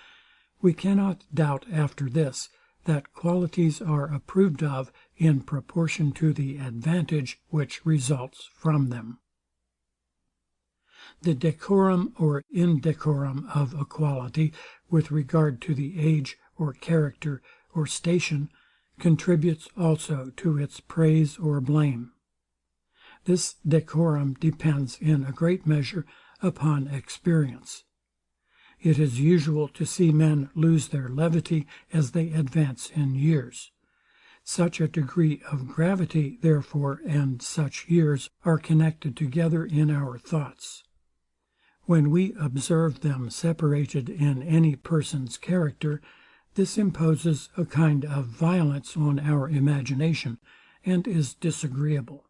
we cannot doubt after this, that qualities are approved of in proportion to the advantage which results from them. The decorum or indecorum of a quality, with regard to the age or character or station, contributes also to its praise or blame. This decorum depends in a great measure upon experience. It is usual to see men lose their levity as they advance in years. Such a degree of gravity, therefore, and such years are connected together in our thoughts. When we observe them separated in any person's character, this imposes a kind of violence on our imagination, and is disagreeable.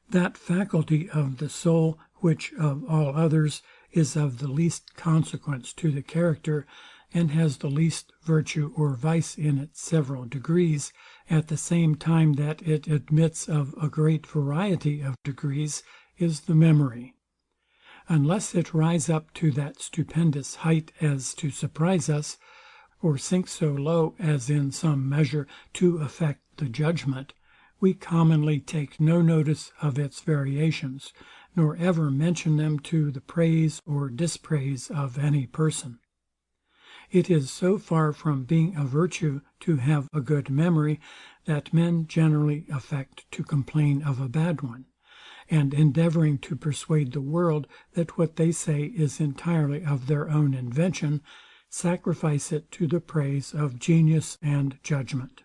That faculty of the soul, which of all others is of the least consequence to the character, and has the least virtue or vice in its several degrees, at the same time that it admits of a great variety of degrees, is the memory. Unless it rise up to that stupendous height as to surprize us, or sink so low as in some measure to affect the judgment, we commonly take no notice of its variations, nor ever mention them to the praise or dispraise of any person. It is so far from being a virtue to have a good memory, that men generally affect to complain of a bad one, and endeavouring to persuade the world that what they say is entirely of their own invention, sacrifice it to the praise of genius and judgment.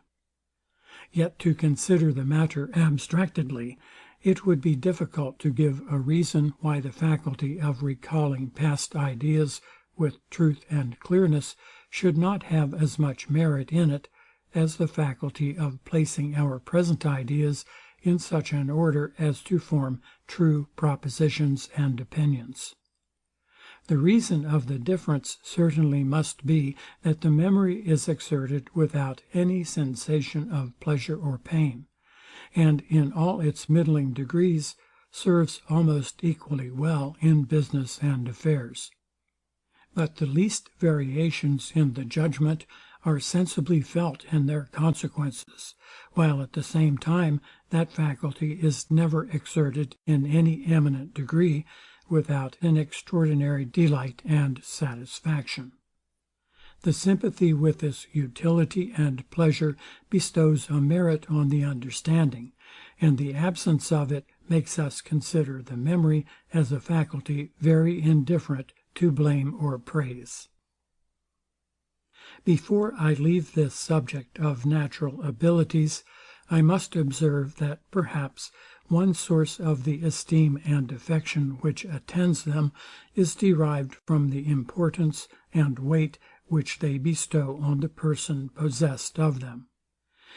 Yet to consider the matter abstractedly, it would be difficult to give a reason why the faculty of recalling past ideas with truth and clearness should not have as much merit in it, as the faculty of placing our present ideas in such an order as to form true propositions and opinions. The reason of the difference certainly must be, that the memory is exerted without any sensation of pleasure or pain, and in all its middling degrees serves almost equally well in business and affairs. But the least variations in the judgment are sensibly felt in their consequences, while at the same time that faculty is never exerted in any eminent degree, without an extraordinary delight and satisfaction. The sympathy with this utility and pleasure bestows a merit on the understanding, and the absence of it makes us consider the memory as a faculty very indifferent to blame or praise. Before I leave this subject of natural abilities, I must observe, that perhaps one source of the esteem and affection, which attends them, is derived from the importance and weight which they bestow on the person possessed of them.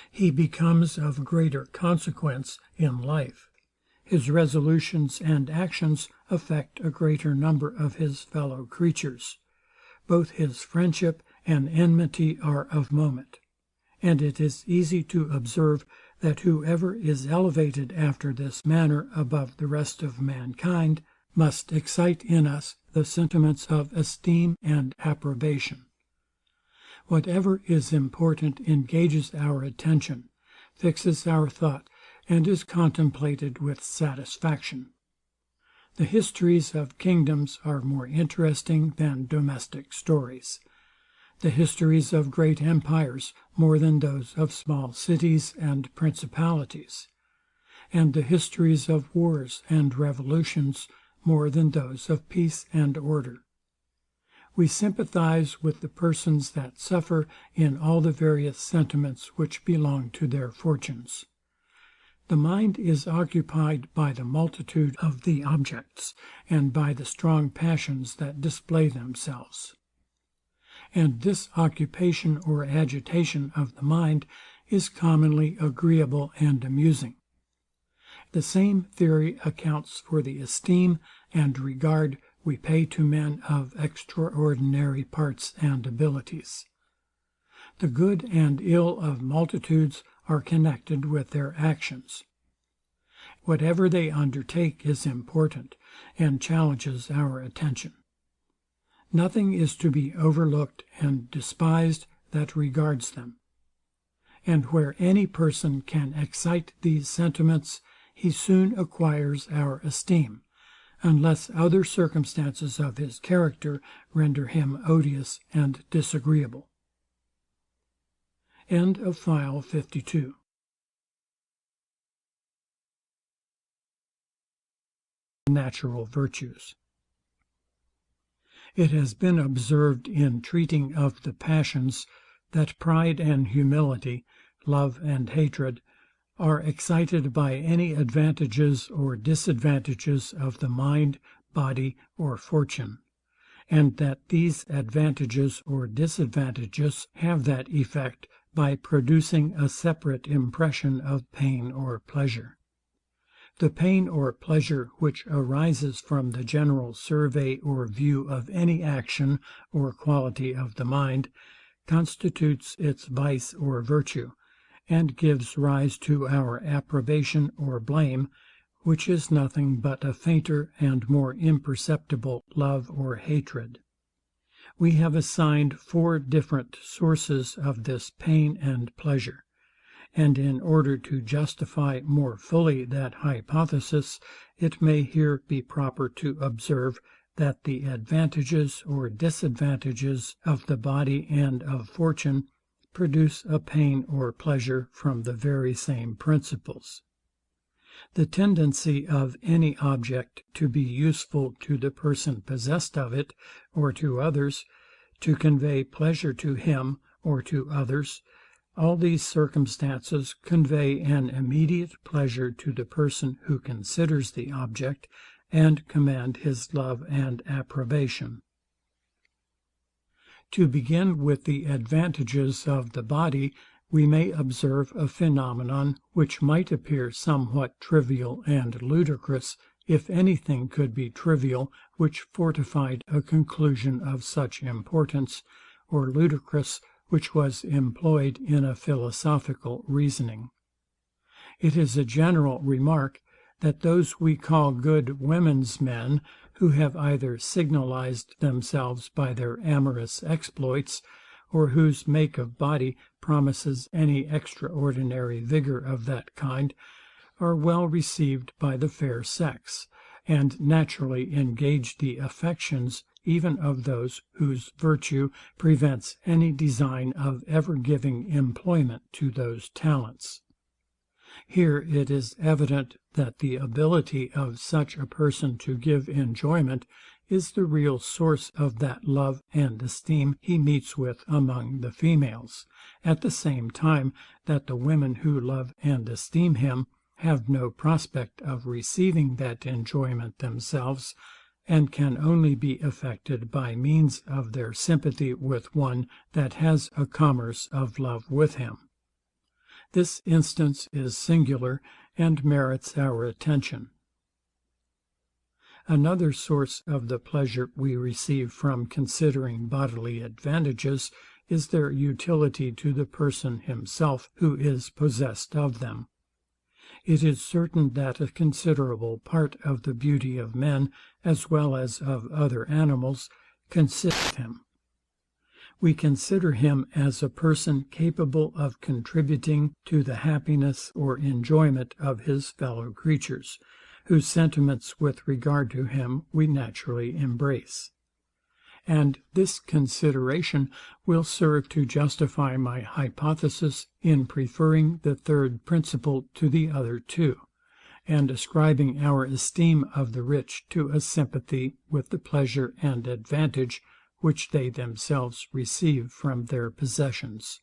He becomes of greater consequence in life. His resolutions and actions affect a greater number of his fellow creatures. Both his friendship and enmity are of moment; and it is easy to observe, that whoever is elevated after this manner above the rest of mankind, must excite in us the sentiments of esteem and approbation. Whatever is important engages our attention, fixes our thought, and is contemplated with satisfaction. The histories of kingdoms are more interesting than domestic stories. The histories of great empires more than those of small cities and principalities; and the histories of wars and revolutions more than those of peace and order. We sympathize with the persons that suffer in all the various sentiments which belong to their fortunes. The mind is occupied by the multitude of the objects, and by the strong passions that display themselves. And this occupation or agitation of the mind is commonly agreeable and amusing. The same theory accounts for the esteem and regard we pay to men of extraordinary parts and abilities. The good and ill of multitudes are connected with their actions. Whatever they undertake is important, and challenges our attention. Nothing is to be overlooked and despised that regards them. And where any person can excite these sentiments, he soon acquires our esteem, unless other circumstances of his character render him odious and disagreeable. End of File 52. Natural virtues. It has been observed in treating of the passions, that pride and humility, love and hatred, are excited by any advantages or disadvantages of the mind, body, or fortune; and that these advantages or disadvantages have that effect by producing a separate impression of pain or pleasure. The pain or pleasure, which arises from the general survey or view of any action or quality of the mind, constitutes its vice or virtue, and gives rise to our approbation or blame, which is nothing but a fainter and more imperceptible love or hatred. We have assigned 4 different sources of this pain and pleasure; and in order to justify more fully that hypothesis, it may here be proper to observe, that the advantages or disadvantages of the body and of fortune produce a pain or pleasure from the very same principles. The tendency of any object to be useful to the person possessed of it, or to others, to convey pleasure to him or to others, all these circumstances convey an immediate pleasure to the person who considers the object, and command his love and approbation. To begin with the advantages of the body, we may observe a phenomenon, which might appear somewhat trivial and ludicrous, if anything could be trivial which fortified a conclusion of such importance, or ludicrous which was employed in a philosophical reasoning. It is a general remark, that those we call good women's men, who have either signalized themselves by their amorous exploits, or whose make of body promises any extraordinary vigour of that kind, are well received by the fair sex, and naturally engage the affections even of those whose virtue prevents any design of ever giving employment to those talents. Here it is evident, that the ability of such a person to give enjoyment is the real source of that love and esteem he meets with among the females, at the same time that the women who love and esteem him have no prospect of receiving that enjoyment themselves, and can only be affected by means of their sympathy with one that has a commerce of love with him. This instance is singular, and merits our attention. Another source of the pleasure we receive from considering bodily advantages is their utility to the person himself who is possessed of them. It is certain that a considerable part of the beauty of men, as well as of other animals, consists in him. We consider him as a person capable of contributing to the happiness or enjoyment of his fellow creatures, whose sentiments with regard to him we naturally embrace. And this consideration will serve to justify my hypothesis in preferring the third principle to the other two, and ascribing our esteem of the rich to a sympathy with the pleasure and advantage which they themselves receive from their possessions.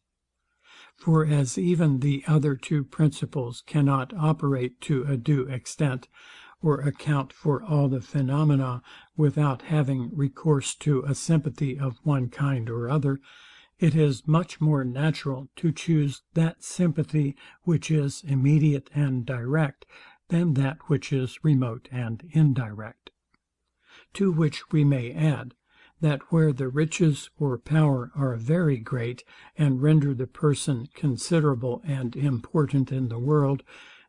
For as even the other two principles cannot operate to a due extent, or account for all the phenomena without having recourse to a sympathy of one kind or other, it is much more natural to choose that sympathy which is immediate and direct, than that which is remote and indirect. To which we may add, that where the riches or power are very great, and render the person considerable and important in the world,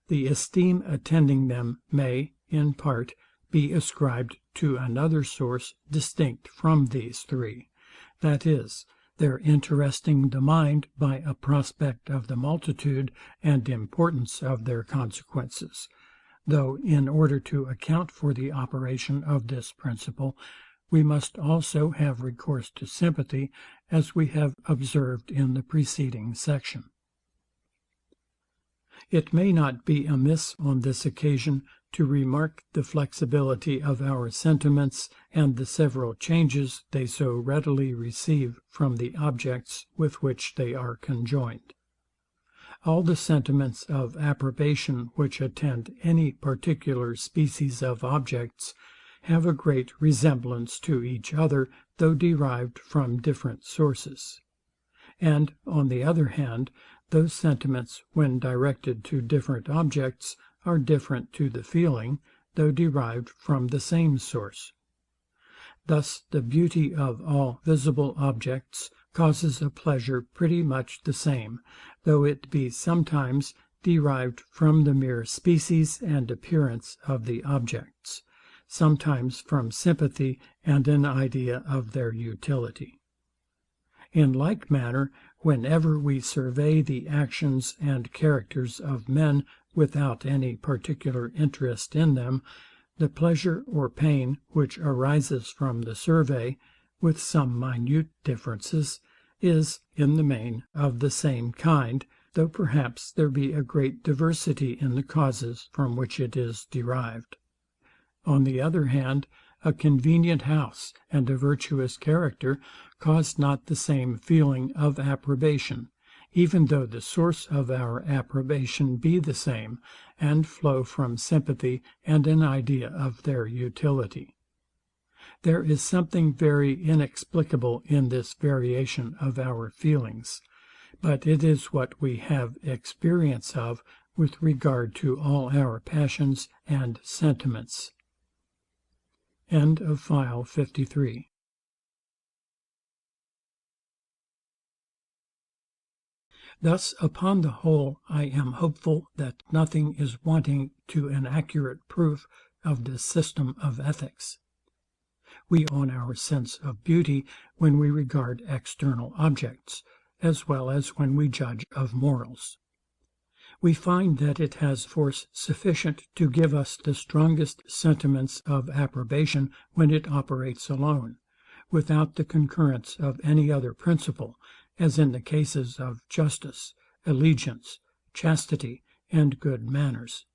the esteem attending them may, in part, be ascribed to another source distinct from these three, that is, their interesting the mind by a prospect of the multitude and importance of their consequences, though, in order to account for the operation of this principle, we must also have recourse to sympathy, as we have observed in the preceding section. It may not be amiss on this occasion to remark the flexibility of our sentiments, and the several changes they so readily receive from the objects with which they are conjoined. All the sentiments of approbation which attend any particular species of objects have a great resemblance to each other, though derived from different sources. And, on the other hand, those sentiments, when directed to different objects, are different to the feeling, though derived from the same source. Thus the beauty of all visible objects causes a pleasure pretty much the same, though it be sometimes derived from the mere species and appearance of the objects, sometimes from sympathy and an idea of their utility. In like manner, whenever we survey the actions and characters of men without any particular interest in them, the pleasure or pain, which arises from the survey, with some minute differences, is, in the main, of the same kind, though perhaps there be a great diversity in the causes from which it is derived. On the other hand, a convenient house and a virtuous character cause not the same feeling of approbation, even though the source of our approbation be the same, and flow from sympathy and an idea of their utility. There is something very inexplicable in this variation of our feelings, but it is what we have experience of with regard to all our passions and sentiments. End of File 53. Thus, upon the whole, I am hopeful that nothing is wanting to an accurate proof of this system of ethics. We own our sense of beauty when we regard external objects, as well as when we judge of morals. We find that it has force sufficient to give us the strongest sentiments of approbation when it operates alone, without the concurrence of any other principle, as in the cases of justice, allegiance, chastity, and good manners.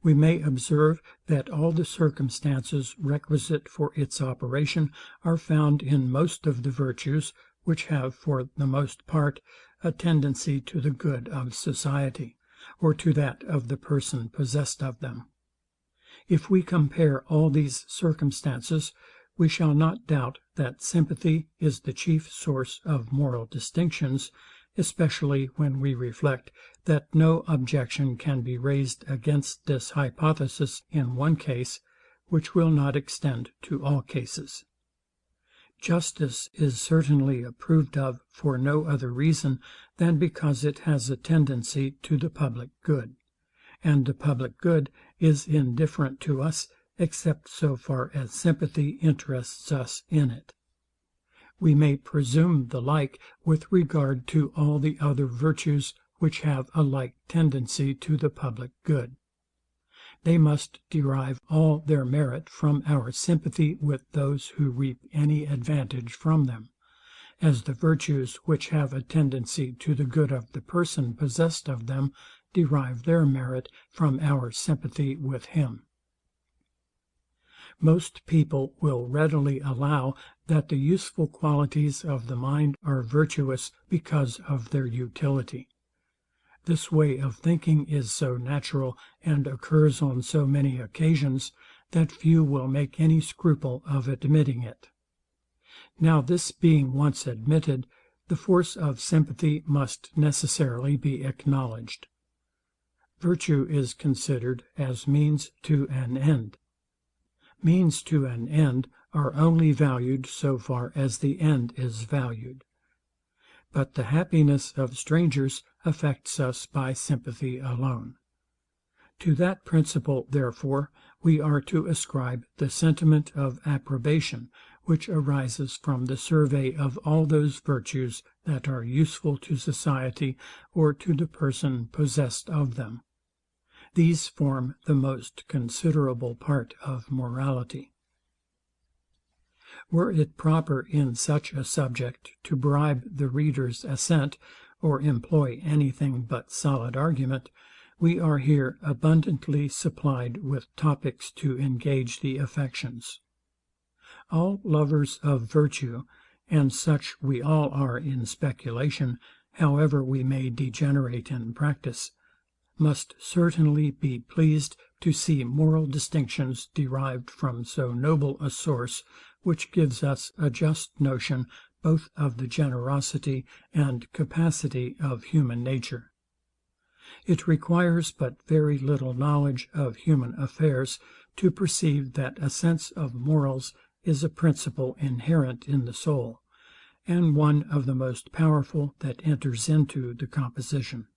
We may observe, that all the circumstances requisite for its operation are found in most of the virtues, which have, for the most part, a tendency to the good of society, or to that of the person possessed of them. If we compare all these circumstances, we shall not doubt, that sympathy is the chief source of moral distinctions, especially when we reflect, that no objection can be raised against this hypothesis in one case, which will not extend to all cases. Justice is certainly approved of for no other reason than because it has a tendency to the public good; and the public good is indifferent to us, except so far as sympathy interests us in it. We may presume the like with regard to all the other virtues, which have a like tendency to the public good. They must derive all their merit from our sympathy with those who reap any advantage from them; as the virtues, which have a tendency to the good of the person possessed of them, derive their merit from our sympathy with him. Most people will readily allow, that the useful qualities of the mind are virtuous because of their utility. This way of thinking is so natural, and occurs on so many occasions, that few will make any scruple of admitting it. Now, this being once admitted, the force of sympathy must necessarily be acknowledged. Virtue is considered as means to an end. Means to an end are only valued so far as the end is valued. But the happiness of strangers affects us by sympathy alone. To that principle, therefore, we are to ascribe the sentiment of approbation, which arises from the survey of all those virtues that are useful to society or to the person possessed of them. These form the most considerable part of morality. Were it proper in such a subject to bribe the reader's assent, or employ anything but solid argument, we are here abundantly supplied with topics to engage the affections. All lovers of virtue, and such we all are in speculation, however we may degenerate in practice, must certainly be pleased to see moral distinctions derived from so noble a source, which gives us a just notion both of the generosity and capacity of human nature. It requires but very little knowledge of human affairs to perceive that a sense of morals is a principle inherent in the soul, and one of the most powerful that enters into the composition.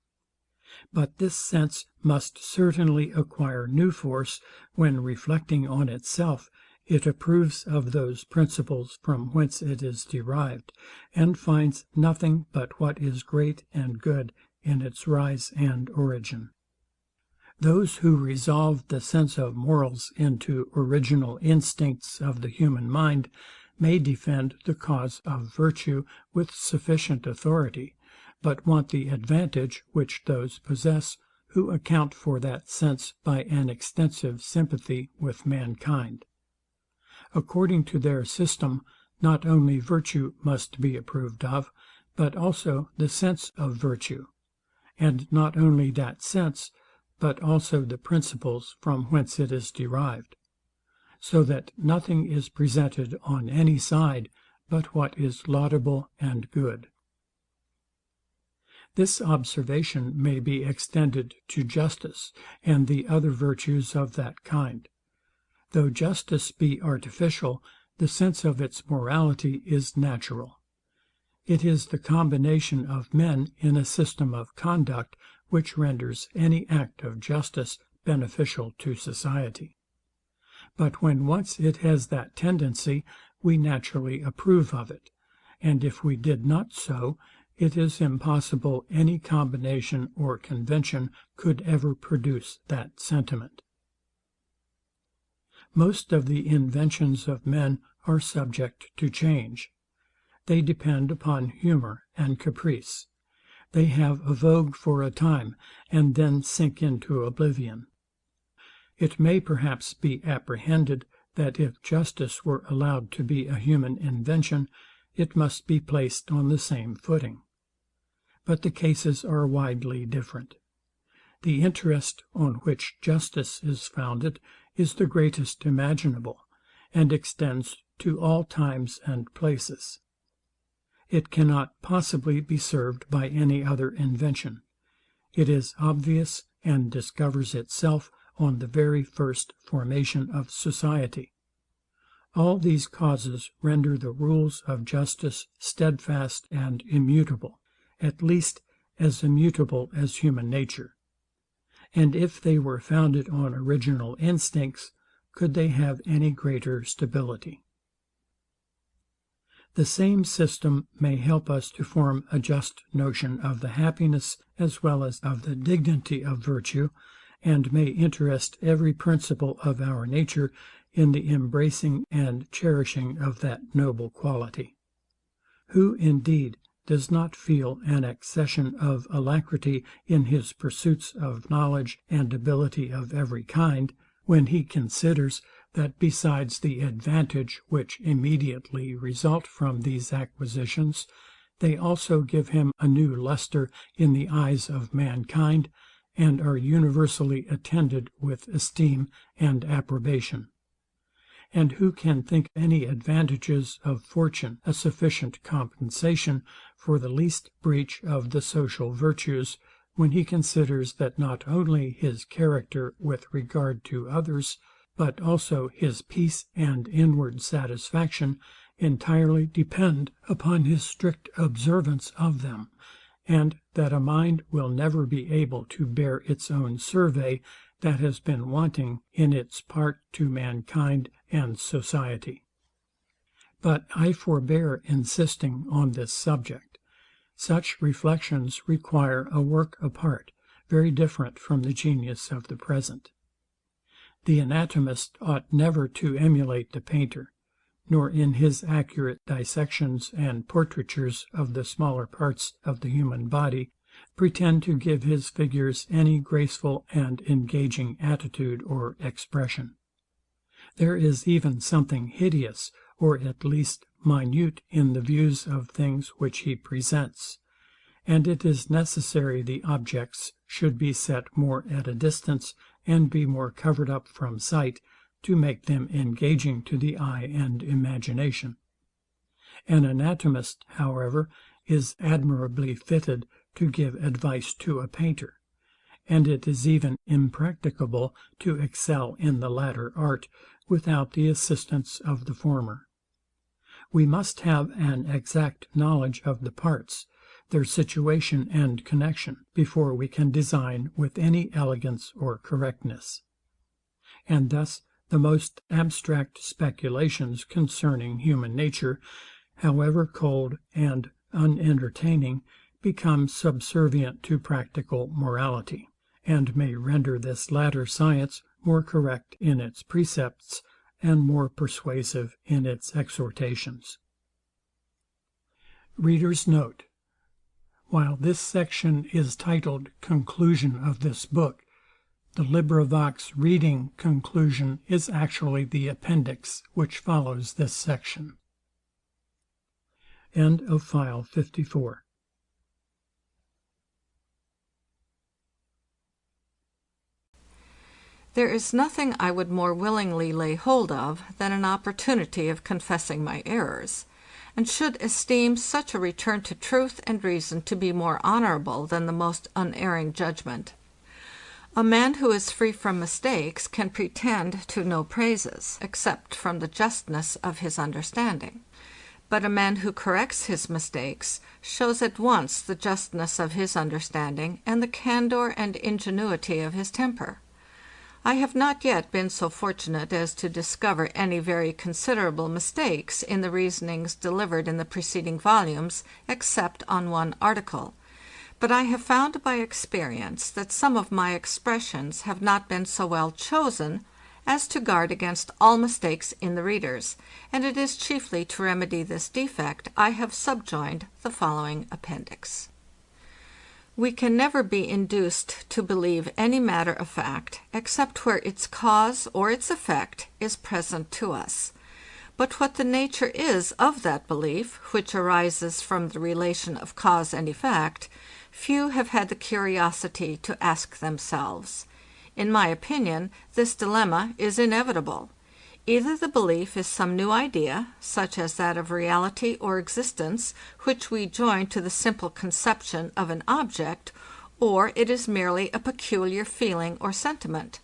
But this sense must certainly acquire new force, when, reflecting on itself, it approves of those principles from whence it is derived, and finds nothing but what is great and good in its rise and origin. Those who resolve the sense of morals into original instincts of the human mind may defend the cause of virtue with sufficient authority, but want the advantage, which those possess who account for that sense by an extensive sympathy with mankind. According to their system, not only virtue must be approved of, but also the sense of virtue; and not only that sense, but also the principles from whence it is derived; so that nothing is presented on any side but what is laudable and good. This observation may be extended to justice, and the other virtues of that kind. Though justice be artificial, the sense of its morality is natural. It is the combination of men in a system of conduct, which renders any act of justice beneficial to society. But when once it has that tendency, we naturally approve of it; and if we did not so, it is impossible any combination or convention could ever produce that sentiment. Most of the inventions of men are subject to change. They depend upon humour and caprice. They have a vogue for a time, and then sink into oblivion. It may perhaps be apprehended, that if justice were allowed to be a human invention, it must be placed on the same footing. But the cases are widely different. The interest, on which justice is founded, is the greatest imaginable, and extends to all times and places. It cannot possibly be served by any other invention. It is obvious, and discovers itself on the very first formation of society. All these causes render the rules of justice steadfast and immutable, at least as immutable as human nature. And if they were founded on original instincts, could they have any greater stability? The same system may help us to form a just notion of the happiness as well as of the dignity of virtue, and may interest every principle of our nature in the embracing and cherishing of that noble quality. Who, indeed, does not feel an accession of alacrity in his pursuits of knowledge and ability of every kind, when he considers, that besides the advantage which immediately result from these acquisitions, they also give him a new lustre in the eyes of mankind, and are universally attended with esteem and approbation? And who can think any advantages of fortune a sufficient compensation for the least breach of the social virtues, when he considers that not only his character with regard to others, but also his peace and inward satisfaction entirely depend upon his strict observance of them, and that a mind will never be able to bear its own survey that has been wanting in its part to mankind and society? But I forbear insisting on this subject. Such reflections require a work apart, very different from the genius of the present. The anatomist ought never to emulate the painter, nor in his accurate dissections and portraitures of the smaller parts of the human body pretend to give his figures any graceful and engaging attitude or expression. There is even something hideous, or at least minute, in the views of things which he presents, and it is necessary the objects should be set more at a distance, and be more covered up from sight, to make them engaging to the eye and imagination. An anatomist, however, is admirably fitted to give advice to a painter, and it is even impracticable to excel in the latter art without the assistance of the former. We must have an exact knowledge of the parts, their situation and connection, before we can design with any elegance or correctness. And thus the most abstract speculations concerning human nature, however cold and unentertaining, become subservient to practical morality, and may render this latter science more correct in its precepts, and more persuasive in its exhortations. Reader's note. While this section is titled Conclusion of this book, the LibriVox reading conclusion is actually the appendix which follows this section. End of file 54. There is nothing I would more willingly lay hold of than an opportunity of confessing my errors, and should esteem such a return to truth and reason to be more honourable than the most unerring judgment. A man who is free from mistakes can pretend to no praises, except from the justness of his understanding. But a man who corrects his mistakes shows at once the justness of his understanding and the candour and ingenuity of his temper. I have not yet been so fortunate as to discover any very considerable mistakes in the reasonings delivered in the preceding volumes, except on one article. But I have found by experience that some of my expressions have not been so well chosen as to guard against all mistakes in the readers, and it is chiefly to remedy this defect I have subjoined the following appendix. We can never be induced to believe any matter of fact, except where its cause or its effect is present to us. But what the nature is of that belief, which arises from the relation of cause and effect, few have had the curiosity to ask themselves. In my opinion, this dilemma is inevitable. Either the belief is some new idea, such as that of reality or existence, which we join to the simple conception of an object, or it is merely a peculiar feeling or sentiment.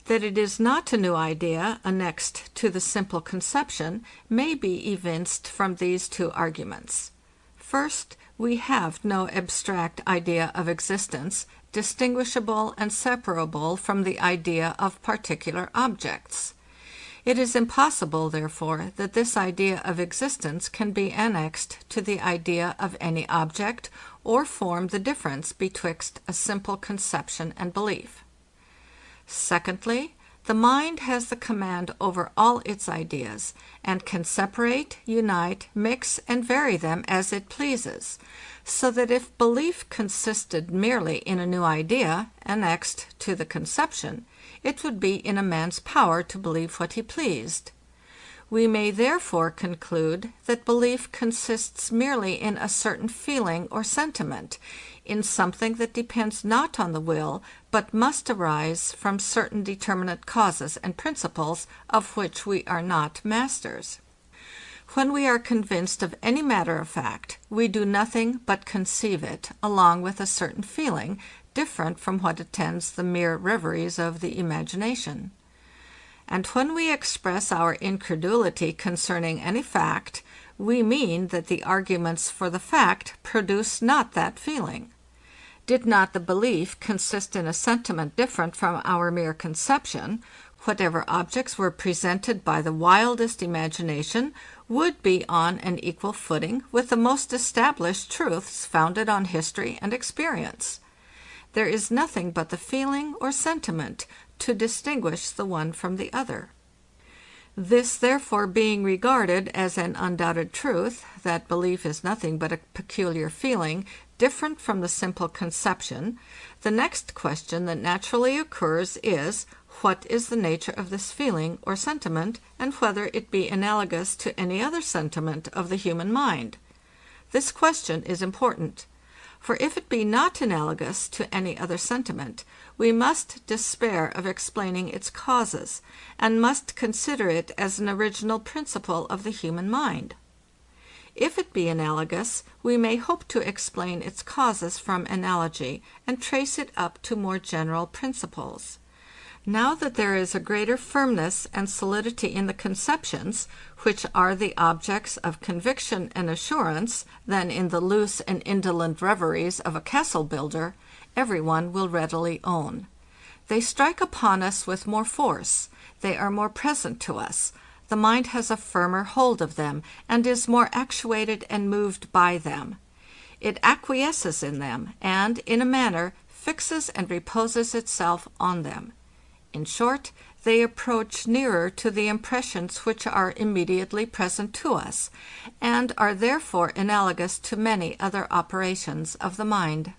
That it is not a new idea annexed to the simple conception may be evinced from these two arguments. First, we have no abstract idea of existence, distinguishable and separable from the idea of particular objects. It is impossible, therefore, that this idea of existence can be annexed to the idea of any object, or form the difference betwixt a simple conception and belief. Secondly, the mind has the command over all its ideas, and can separate, unite, mix, and vary them as it pleases, so that if belief consisted merely in a new idea, annexed to the conception, it would be in a man's power to believe what he pleased. We may therefore conclude that belief consists merely in a certain feeling or sentiment, in something that depends not on the will, but must arise from certain determinate causes and principles of which we are not masters. When we are convinced of any matter of fact, we do nothing but conceive it, along with a certain feeling, different from what attends the mere reveries of the imagination. And when we express our incredulity concerning any fact, we mean that the arguments for the fact produce not that feeling. Did not the belief consist in a sentiment different from our mere conception, whatever objects were presented by the wildest imagination would be on an equal footing with the most established truths founded on history and experience. There is nothing but the feeling or sentiment to distinguish the one from the other. This therefore being regarded as an undoubted truth, that belief is nothing but a peculiar feeling, different from the simple conception, the next question that naturally occurs is, what is the nature of this feeling or sentiment, and whether it be analogous to any other sentiment of the human mind? This question is important. For if it be not analogous to any other sentiment, we must despair of explaining its causes, and must consider it as an original principle of the human mind. If it be analogous, we may hope to explain its causes from analogy, and trace it up to more general principles. Now that there is a greater firmness and solidity in the conceptions, which are the objects of conviction and assurance, than in the loose and indolent reveries of a castle builder, every one will readily own. They strike upon us with more force, they are more present to us, the mind has a firmer hold of them, and is more actuated and moved by them. It acquiesces in them, and, in a manner, fixes and reposes itself on them. In short, they approach nearer to the impressions which are immediately present to us, and are therefore analogous to many other operations of the mind.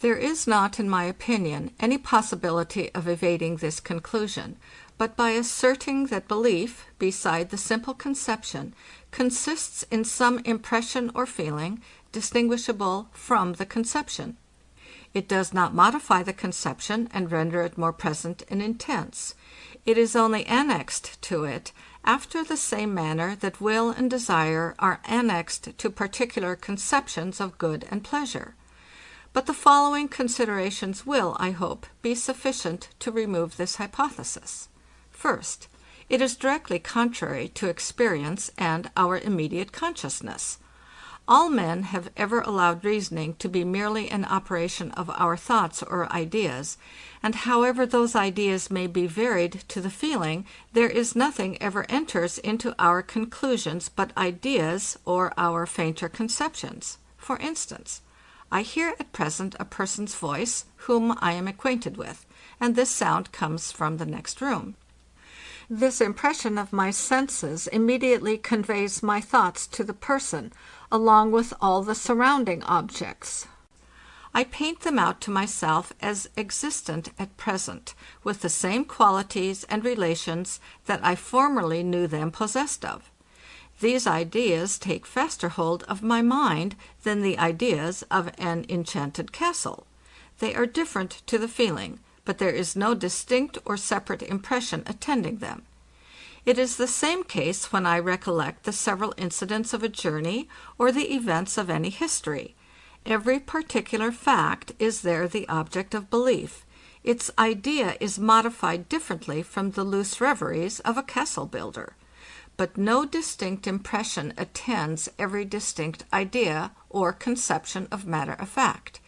There is not, in my opinion, any possibility of evading this conclusion, but by asserting that belief, beside the simple conception, consists in some impression or feeling, distinguishable from the conception. It does not modify the conception and render it more present and intense. It is only annexed to it after the same manner that will and desire are annexed to particular conceptions of good and pleasure. But the following considerations will, I hope, be sufficient to remove this hypothesis. First, it is directly contrary to experience and our immediate consciousness. All men have ever allowed reasoning to be merely an operation of our thoughts or ideas, and however those ideas may be varied to the feeling, there is nothing ever enters into our conclusions but ideas or our fainter conceptions. For instance, I hear at present a person's voice whom I am acquainted with, and this sound comes from the next room. This impression of my senses immediately conveys my thoughts to the person, along with all the surrounding objects. I paint them out to myself as existent at present, with the same qualities and relations that I formerly knew them possessed of. These ideas take faster hold of my mind than the ideas of an enchanted castle. They are different to the feeling, but there is no distinct or separate impression attending them. It is the same case when I recollect the several incidents of a journey or the events of any history. Every particular fact is there the object of belief. Its idea is modified differently from the loose reveries of a castle builder. But no distinct impression attends every distinct idea or conception of matter of fact.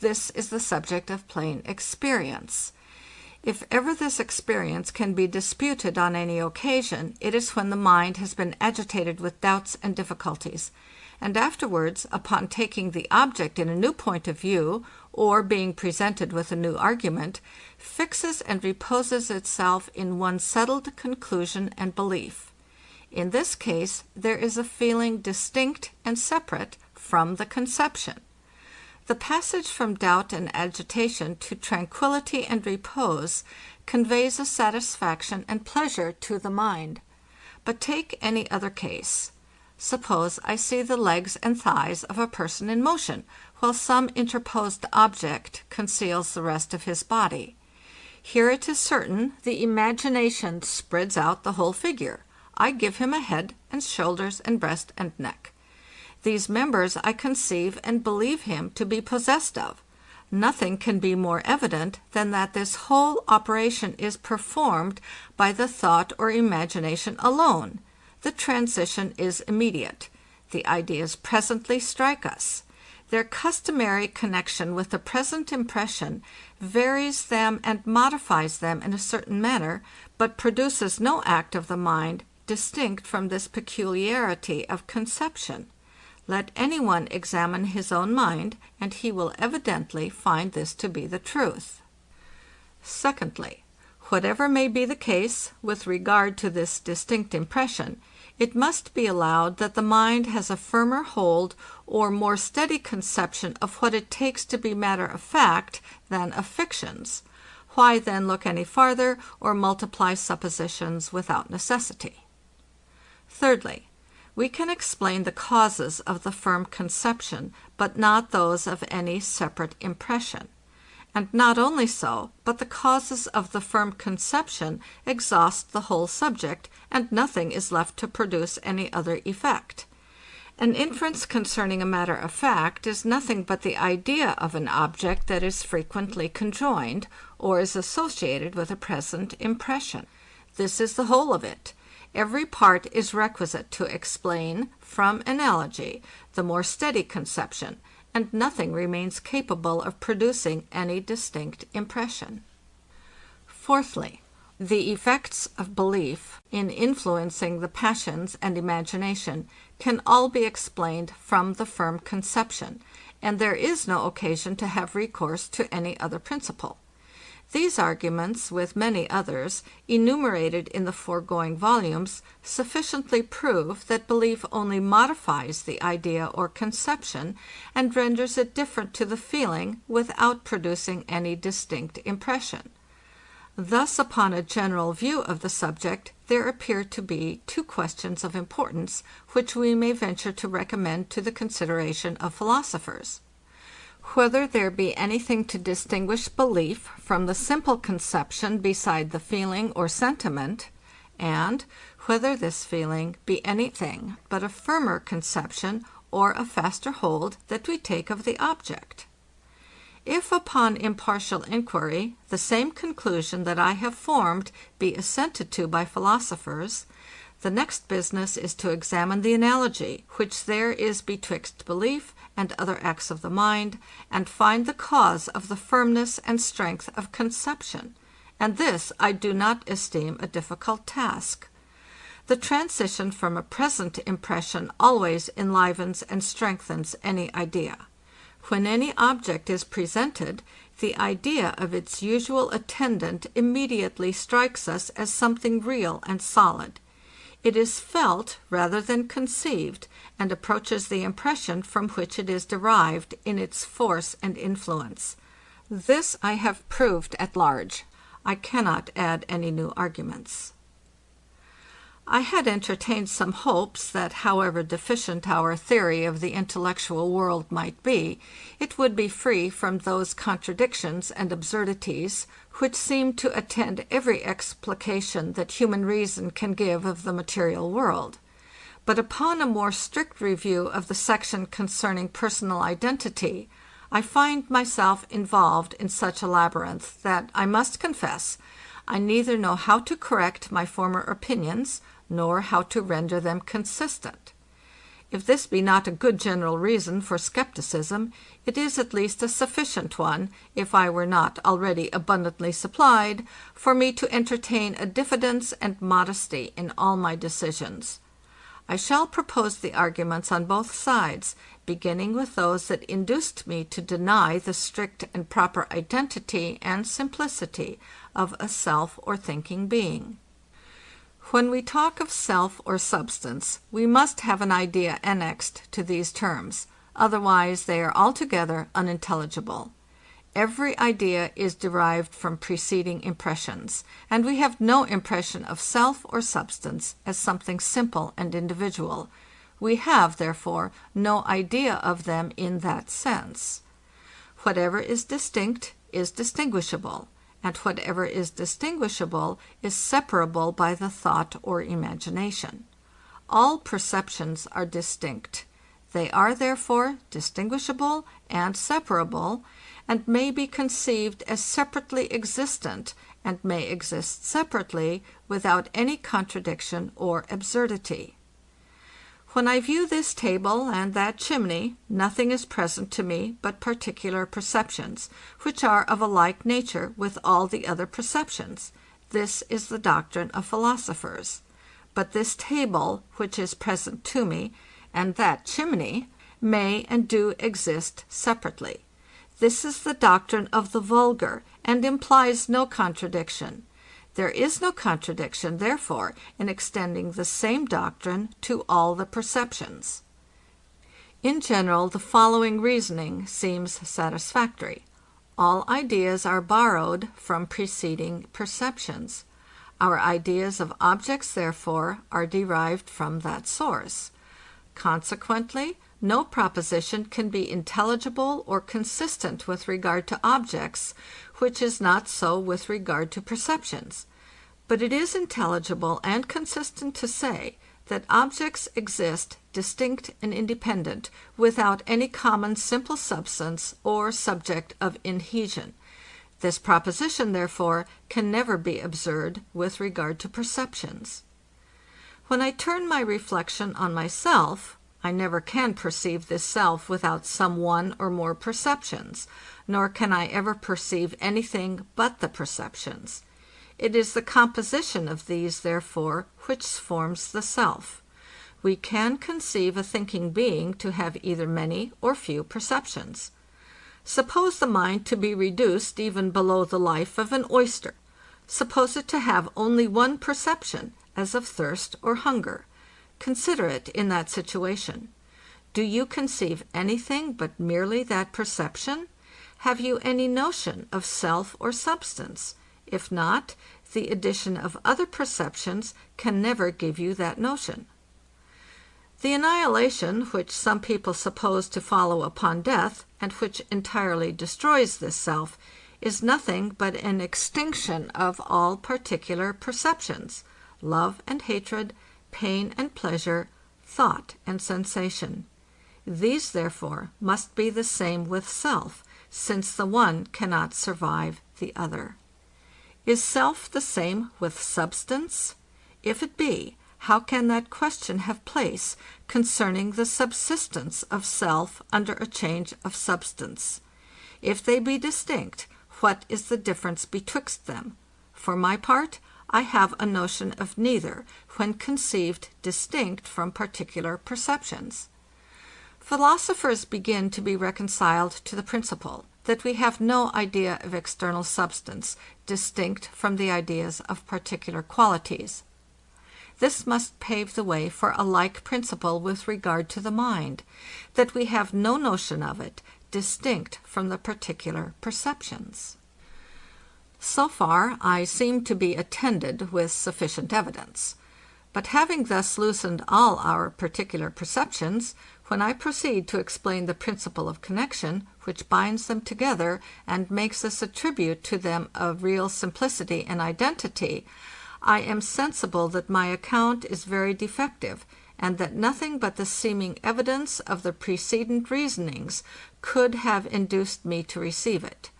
This is the subject of plain experience. If ever this experience can be disputed on any occasion, it is when the mind has been agitated with doubts and difficulties, and afterwards, upon taking the object in a new point of view, or being presented with a new argument, fixes and reposes itself in one settled conclusion and belief. In this case, there is a feeling distinct and separate from the conception. The passage from doubt and agitation to tranquillity and repose conveys a satisfaction and pleasure to the mind. But take any other case. Suppose I see the legs and thighs of a person in motion, while some interposed object conceals the rest of his body. Here it is certain the imagination spreads out the whole figure. I give him a head and shoulders and breast and neck. These members I conceive and believe him to be possessed of. Nothing can be more evident than that this whole operation is performed by the thought or imagination alone. The transition is immediate. The ideas presently strike us. Their customary connection with the present impression varies them and modifies them in a certain manner, but produces no act of the mind distinct from this peculiarity of conception. Let anyone examine his own mind, and he will evidently find this to be the truth. Secondly, whatever may be the case with regard to this distinct impression, it must be allowed that the mind has a firmer hold or more steady conception of what it takes to be matter of fact than of fictions. Why then look any farther, or multiply suppositions without necessity? Thirdly, we can explain the causes of the firm conception, but not those of any separate impression. And not only so, but the causes of the firm conception exhaust the whole subject, and nothing is left to produce any other effect. An inference concerning a matter of fact is nothing but the idea of an object that is frequently conjoined, or is associated with a present impression. This is the whole of it. Every part is requisite to explain, from analogy, the more steady conception, and nothing remains capable of producing any distinct impression. Fourthly, the effects of belief in influencing the passions and imagination can all be explained from the firm conception, and there is no occasion to have recourse to any other principle. These arguments, with many others, enumerated in the foregoing volumes, sufficiently prove that belief only modifies the idea or conception, and renders it different to the feeling, without producing any distinct impression. Thus, upon a general view of the subject, there appear to be two questions of importance, which we may venture to recommend to the consideration of philosophers. Whether there be anything to distinguish belief from the simple conception beside the feeling or sentiment, and whether this feeling be anything but a firmer conception or a faster hold that we take of the object. If upon impartial inquiry the same conclusion that I have formed be assented to by philosophers, the next business is to examine the analogy which there is betwixt belief and other acts of the mind, and find the cause of the firmness and strength of conception, and this I do not esteem a difficult task. The transition from a present impression always enlivens and strengthens any idea. When any object is presented, the idea of its usual attendant immediately strikes us as something real and solid. It is felt rather than conceived, and approaches the impression from which it is derived in its force and influence. This I have proved at large. I cannot add any new arguments. I had entertained some hopes that, however deficient our theory of the intellectual world might be, it would be free from those contradictions and absurdities which seem to attend every explication that human reason can give of the material world. But upon a more strict review of the section concerning personal identity, I find myself involved in such a labyrinth that, I must confess, I neither know how to correct my former opinions, nor how to render them consistent. If this be not a good general reason for skepticism, it is at least a sufficient one, if I were not already abundantly supplied, for me to entertain a diffidence and modesty in all my decisions. I shall propose the arguments on both sides, beginning with those that induced me to deny the strict and proper identity and simplicity of a self or thinking being. When we talk of self or substance, we must have an idea annexed to these terms, otherwise they are altogether unintelligible. Every idea is derived from preceding impressions, and we have no impression of self or substance as something simple and individual. We have, therefore, no idea of them in that sense. Whatever is distinct is distinguishable, and whatever is distinguishable is separable by the thought or imagination. All perceptions are distinct. They are, therefore, distinguishable and separable, and may be conceived as separately existent, and may exist separately without any contradiction or absurdity. When I view this table and that chimney, nothing is present to me but particular perceptions, which are of a like nature with all the other perceptions. This is the doctrine of philosophers. But this table, which is present to me, and that chimney, may and do exist separately. This is the doctrine of the vulgar, and implies no contradiction. There is no contradiction, therefore, in extending the same doctrine to all the perceptions. In general, the following reasoning seems satisfactory. All ideas are borrowed from preceding perceptions. Our ideas of objects, therefore, are derived from that source. Consequently, no proposition can be intelligible or consistent with regard to objects, which is not so with regard to perceptions. But it is intelligible and consistent to say that objects exist distinct and independent, without any common simple substance or subject of inhesion. This proposition, therefore, can never be absurd with regard to perceptions. When I turn my reflection on myself, I never can perceive this self without some one or more perceptions, nor can I ever perceive anything but the perceptions. It is the composition of these, therefore, which forms the self. We can conceive a thinking being to have either many or few perceptions. Suppose the mind to be reduced even below the life of an oyster. Suppose it to have only one perception, as of thirst or hunger. Consider it in that situation. Do you conceive anything but merely that perception? Have you any notion of self or substance? If not, the addition of other perceptions can never give you that notion. The annihilation, which some people suppose to follow upon death, and which entirely destroys this self, is nothing but an extinction of all particular perceptions, love and hatred, pain and pleasure, thought and sensation. These, therefore, must be the same with self, since the one cannot survive the other. Is self the same with substance? If it be, how can that question have place concerning the subsistence of self under a change of substance? If they be distinct, what is the difference betwixt them? For my part, I have a notion of neither, when conceived distinct from particular perceptions. Philosophers begin to be reconciled to the principle that we have no idea of external substance distinct from the ideas of particular qualities. This must pave the way for a like principle with regard to the mind, that we have no notion of it, distinct from the particular perceptions. So far I seem to be attended with sufficient evidence. But having thus loosened all our particular perceptions, when I proceed to explain the principle of connection, which binds them together and makes us attribute to them a real simplicity and identity, I am sensible that my account is very defective, and that nothing but the seeming evidence of the precedent reasonings could have induced me to receive it.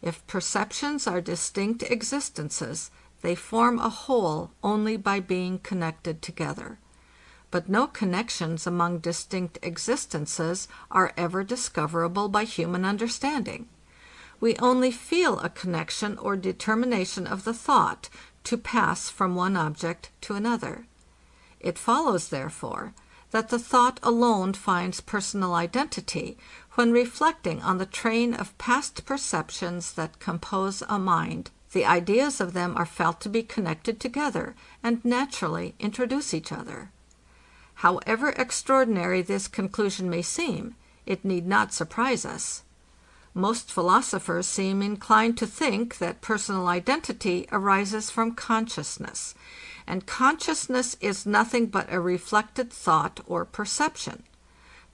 If perceptions are distinct existences, they form a whole only by being connected together. But no connections among distinct existences are ever discoverable by human understanding. We only feel a connection or determination of the thought to pass from one object to another. It follows, therefore, that the thought alone finds personal identity when reflecting on the train of past perceptions that compose a mind. The ideas of them are felt to be connected together and naturally introduce each other. However extraordinary this conclusion may seem, it need not surprise us. Most philosophers seem inclined to think that personal identity arises from consciousness, and consciousness is nothing but a reflected thought or perception.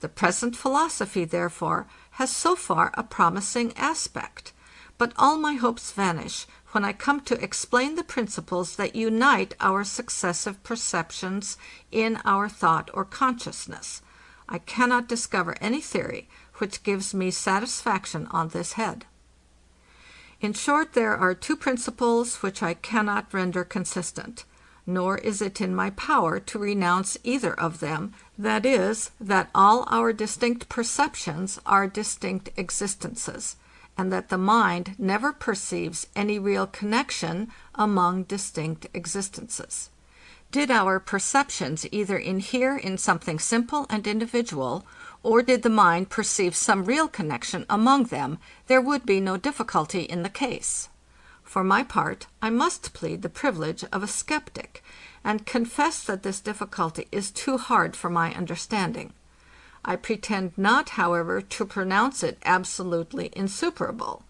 The present philosophy, therefore, has so far a promising aspect, but all my hopes vanish when I come to explain the principles that unite our successive perceptions in our thought or consciousness. I cannot discover any theory which gives me satisfaction on this head. In short, there are two principles which I cannot render consistent, nor is it in my power to renounce either of them, that is, that all our distinct perceptions are distinct existences, and that the mind never perceives any real connection among distinct existences. Did our perceptions either inhere in something simple and individual, or did the mind perceive some real connection among them, there would be no difficulty in the case. For my part, I must plead the privilege of a skeptic, and confess that this difficulty is too hard for my understanding. I pretend not, however, to pronounce it absolutely insuperable.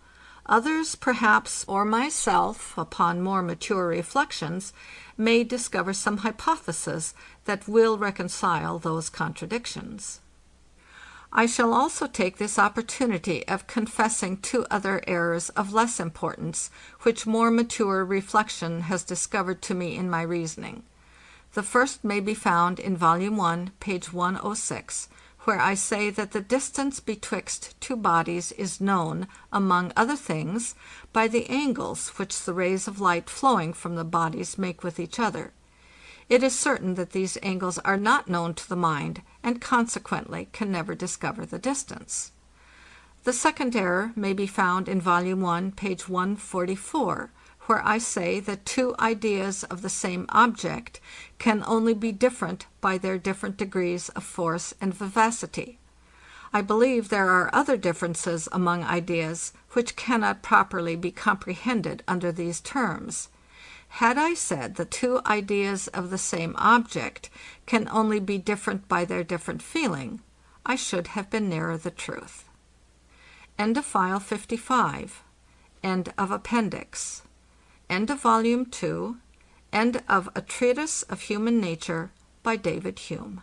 Others, perhaps, or myself, upon more mature reflections, may discover some hypothesis that will reconcile those contradictions. I shall also take this opportunity of confessing two other errors of less importance, which more mature reflection has discovered to me in my reasoning. The first may be found in Volume 1, page 106, where I say that the distance betwixt two bodies is known, among other things, by the angles which the rays of light flowing from the bodies make with each other. It is certain that these angles are not known to the mind, and consequently can never discover the distance. The second error may be found in Volume 1, page 144, where I say that two ideas of the same object can only be different by their different degrees of force and vivacity. I believe there are other differences among ideas which cannot properly be comprehended under these terms. Had I said the two ideas of the same object can only be different by their different feeling, I should have been nearer the truth. End of File 55. End of Appendix. End of Volume 2. End of A Treatise of Human Nature by David Hume.